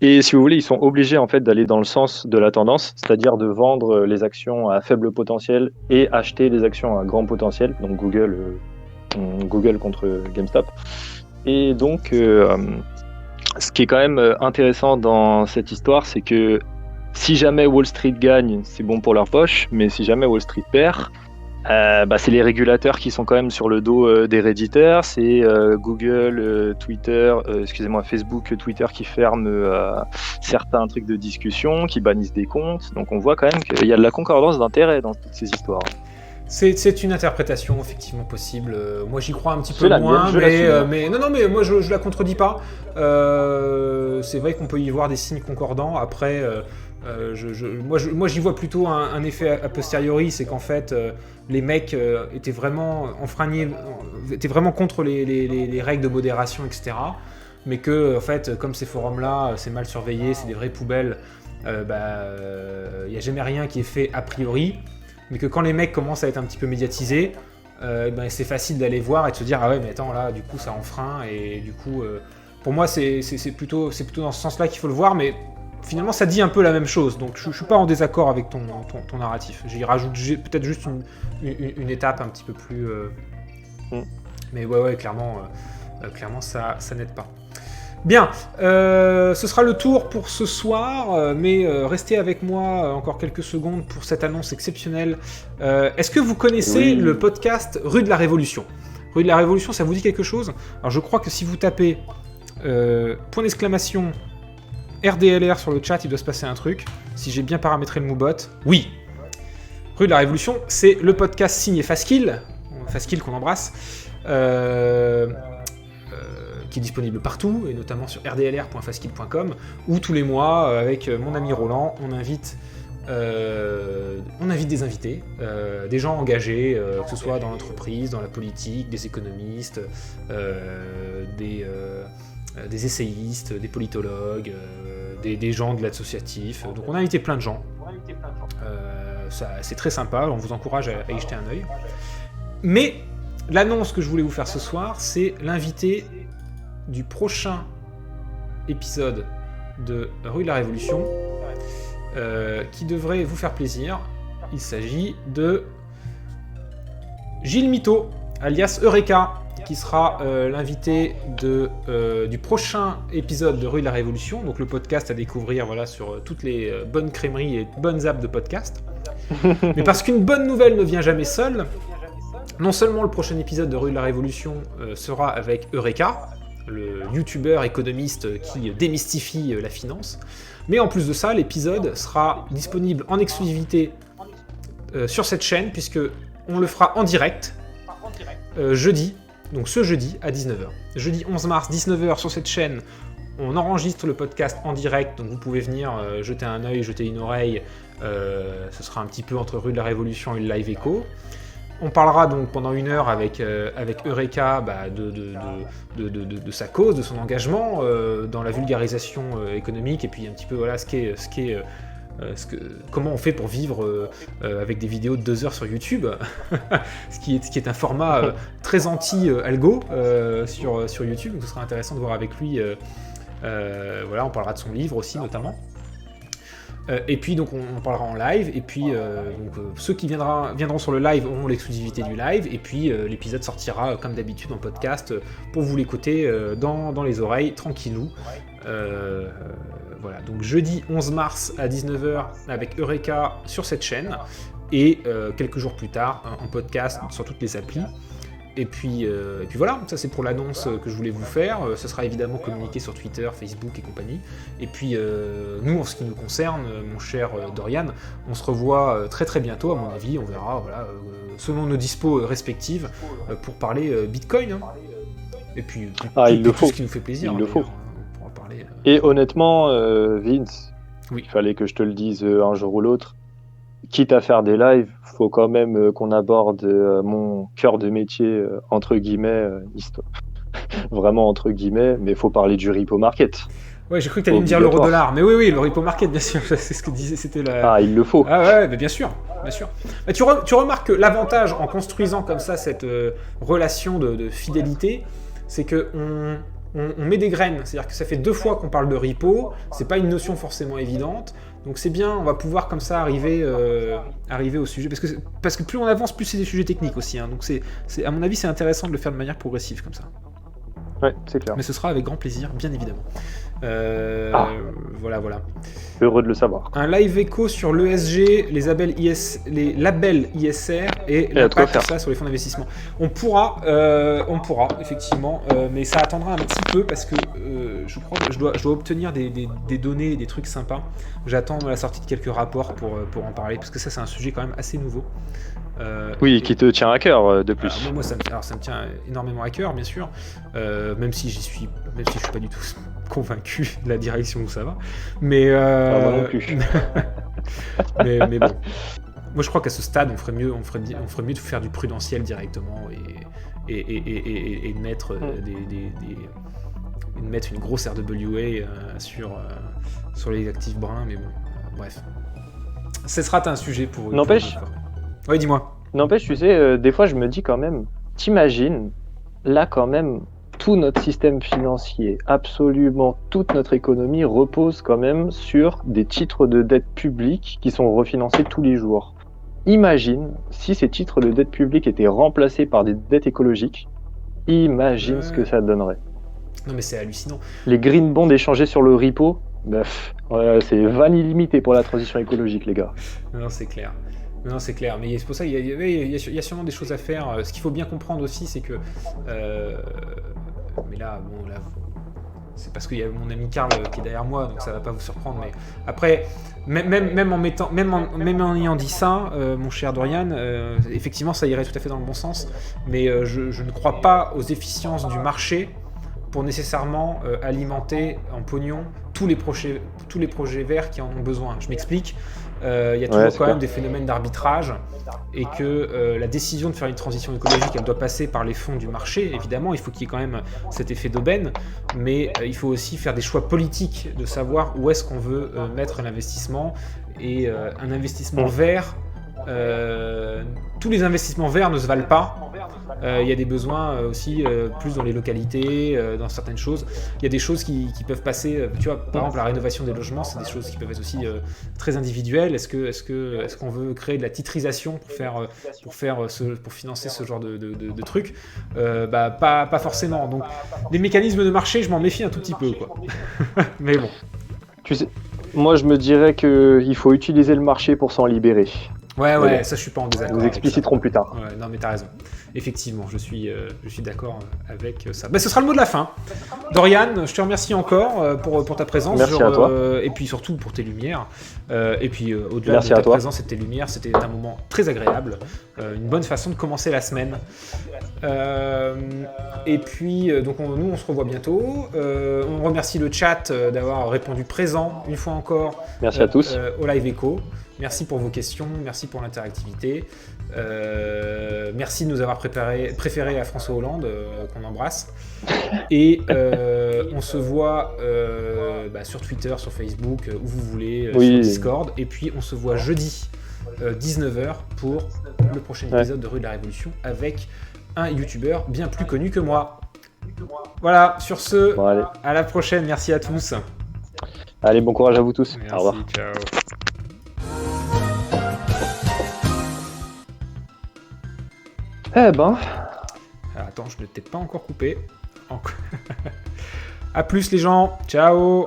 Et si vous voulez, ils sont obligés en fait d'aller dans le sens de la tendance, c'est-à-dire de vendre les actions à faible potentiel et acheter les actions à grand potentiel. Donc Google contre GameStop. Et donc, ce qui est quand même intéressant dans cette histoire, c'est que si jamais Wall Street gagne, c'est bon pour leur poche, mais si jamais Wall Street perd, C'est les régulateurs qui sont quand même sur le dos des Redditeurs. C'est Google, Twitter, Facebook, Twitter qui ferment certains trucs de discussion, qui bannissent des comptes. Donc on voit quand même qu'il y a de la concordance d'intérêt dans toutes ces histoires. C'est une interprétation effectivement possible. Moi j'y crois un petit peu C'est la moins, mienne, mais moi je la contredis pas. C'est vrai qu'on peut y voir des signes concordants. Après, moi j'y vois plutôt un effet a posteriori, c'est qu'en fait les mecs étaient vraiment enfreignés, étaient vraiment contre les règles de modération, etc. Mais que en fait, comme ces forums-là, c'est mal surveillé, c'est des vraies poubelles. Il n'y a jamais rien qui est fait a priori. Mais que quand les mecs commencent à être un petit peu médiatisés, c'est facile d'aller voir et de se dire ah ouais mais attends là du coup ça enfreint et du coup pour moi c'est plutôt dans ce sens-là qu'il faut le voir, mais finalement ça dit un peu la même chose, donc je suis pas en désaccord avec ton narratif. J'y rajoute peut-être juste une étape un petit peu plus mais ouais clairement ça n'aide pas. Bien, ce sera le tour pour ce soir, mais restez avec moi encore quelques secondes pour cette annonce exceptionnelle. Est-ce que vous connaissez le podcast Rue de la Révolution ? Rue de la Révolution, ça vous dit quelque chose ? Alors je crois que si vous tapez point d'exclamation RDLR sur le chat, il doit se passer un truc. Si j'ai bien paramétré le Moobot, oui. Rue de la Révolution, c'est le podcast signé Faskill qu'on embrasse. Qui est disponible partout, et notamment sur rdlr.faskill.com, où tous les mois, avec mon ami Roland, on invite des invités, des gens engagés, que ce soit dans l'entreprise, dans la politique, des économistes, des essayistes, des politologues, des gens de l'associatif. Donc on a invité plein de gens. C'est très sympa, on vous encourage à y jeter un œil. Mais l'annonce que je voulais vous faire ce soir, c'est l'invité du prochain épisode de Rue de la Révolution, qui devrait vous faire plaisir. Il s'agit de Gilles Mito, alias Eureka, qui sera l'invité du prochain épisode de Rue de la Révolution, donc le podcast à découvrir sur toutes les bonnes crèmeries et bonnes apps de podcast. Mais parce qu'une bonne nouvelle ne vient jamais seule, non seulement le prochain épisode de Rue de la Révolution sera avec Eureka, le youtubeur économiste qui démystifie la finance, mais en plus de ça, l'épisode sera disponible en exclusivité sur cette chaîne, puisque on le fera en direct jeudi, donc ce jeudi à 19h. Jeudi 11 mars, 19h sur cette chaîne, on enregistre le podcast en direct, donc vous pouvez venir jeter un œil, jeter une oreille, ce sera un petit peu entre Rue de la Révolution et le Live Echo. On parlera donc pendant 1 heure avec Eureka de sa cause, de son engagement dans la vulgarisation économique, et puis un petit peu comment on fait pour vivre avec des vidéos de 2 heures sur YouTube, ce qui est un format très anti-algo sur YouTube, donc ce sera intéressant de voir avec lui. On parlera de son livre aussi notamment. Et puis donc on parlera en live, et puis ceux qui viendront sur le live auront l'exclusivité du live, et puis l'épisode sortira comme d'habitude en podcast pour vous l'écouter dans les oreilles, tranquillou. Donc jeudi 11 mars à 19h avec Eureka sur cette chaîne, et quelques jours plus tard en podcast sur toutes les applis. Et puis voilà, ça c'est pour l'annonce que je voulais vous faire. Ça sera évidemment communiqué sur Twitter, Facebook et compagnie. Et puis nous, en ce qui nous concerne, mon cher Dorian, on se revoit très très bientôt, à mon avis. On verra, selon nos dispos respectives, pour parler Bitcoin. Hein. Et puis tout ce qui nous fait plaisir. Il le faut. On pourra parler. Et honnêtement, Vince, oui. Il fallait que je te le dise un jour ou l'autre. Quitte à faire des lives, faut quand même qu'on aborde mon cœur de métier, entre guillemets, vraiment entre guillemets, mais faut parler du repo market. Ouais, j'ai cru que tu allais me dire l'euro-dollar, mais oui, le repo market, bien sûr, c'est ce que disait, c'était la... Ah, il le faut. Ah ouais, mais bien sûr. Bah, tu remarques que l'avantage en construisant comme ça cette relation de fidélité, c'est que on met des graines, c'est-à-dire que ça fait 2 fois qu'on parle de repo, c'est pas une notion forcément évidente. Donc c'est bien, on va pouvoir comme ça arriver au sujet, parce que plus on avance, plus c'est des sujets techniques aussi. Hein, donc c'est à mon avis, c'est intéressant de le faire de manière progressive comme ça. Ouais, c'est clair. Mais ce sera avec grand plaisir, bien évidemment. Voilà. Heureux de le savoir. Un live écho sur l'ESG, les labels ISR et l'impact de ça sur les fonds d'investissement. On pourra effectivement, mais ça attendra un petit peu parce que je crois que je dois obtenir des données, des trucs sympas. J'attends la sortie de quelques rapports pour en parler parce que ça c'est un sujet quand même assez nouveau. Oui, qui te tient à cœur de plus. Alors, moi, ça me tient énormément à cœur, bien sûr, même si je suis pas du tout convaincu de la direction où ça va. Mais moi non plus. mais bon, moi je crois qu'à ce stade, on ferait mieux de faire du prudentiel directement et de mettre de mettre une grosse RWA sur les actifs bruns. Mais bon, bref, ce sera un sujet pour. N'empêche. Oui, dis-moi. N'empêche, tu sais, des fois je me dis quand même, t'imagines, là quand même, tout notre système financier, absolument toute notre économie repose quand même sur des titres de dette publique qui sont refinancés tous les jours. Imagine si ces titres de dette publique étaient remplacés par des dettes écologiques, imagine ce que ça donnerait. Non mais c'est hallucinant. Les green bonds échangés sur le repo, c'est vanne illimitée pour la transition écologique, les gars. Non, c'est clair. Non, c'est clair, mais c'est pour ça qu'il y a sûrement des choses à faire. Ce qu'il faut bien comprendre aussi, c'est que... mais là, c'est parce qu'il y a mon ami Karl qui est derrière moi, donc ça va pas vous surprendre. Mais après, même en ayant dit ça, mon cher Dorian, effectivement, ça irait tout à fait dans le bon sens. Mais je ne crois pas aux efficiences du marché pour nécessairement alimenter en pognon tous les projets verts qui en ont besoin. Je m'explique. Il y a toujours quand même des phénomènes d'arbitrage et que la décision de faire une transition écologique, elle doit passer par les fonds du marché. Évidemment, il faut qu'il y ait quand même cet effet d'aubaine, mais il faut aussi faire des choix politiques de savoir où est-ce qu'on veut mettre l'investissement. Et un investissement vert, tous les investissements verts ne se valent pas. Il y a des besoins aussi plus dans les localités, dans certaines choses. Il y a des choses qui peuvent passer, tu vois, par exemple la rénovation des logements, c'est des choses qui peuvent être aussi très individuelles. Est-ce qu'on veut créer de la titrisation pour financer ce genre de trucs? Pas forcément. Donc les mécanismes de marché, je m'en méfie un tout petit peu, quoi. Mais bon. Tu sais, moi je me dirais qu'il faut utiliser le marché pour s'en libérer. Ouais, ça je suis pas en désaccord. Nous expliciterons plus tard. Ouais, non mais t'as raison. Effectivement, je suis d'accord avec ça. Ce sera le mot de la fin. Dorian, je te remercie encore pour ta présence. Merci à toi. Et puis surtout pour tes lumières. Et puis au-delà de ta présence et de tes lumières, c'était un moment très agréable. Une bonne façon de commencer la semaine. Et puis, donc nous on se revoit bientôt. On remercie le chat d'avoir répondu présent une fois encore. Merci à tous. Au Live Echo. Merci pour vos questions, merci pour l'interactivité. Merci de nous avoir préféré à François Hollande, qu'on embrasse. Et on se voit sur Twitter, sur Facebook, où vous voulez, sur Discord. Et puis on se voit jeudi 19h pour le prochain épisode de Rue de la Révolution avec un youtubeur bien plus connu que moi. Voilà, sur ce, à la prochaine, merci à tous. Allez, bon courage à vous tous. Merci, au revoir. Ciao. Eh ben... Attends, je ne t'ai pas encore coupé. A plus les gens, ciao.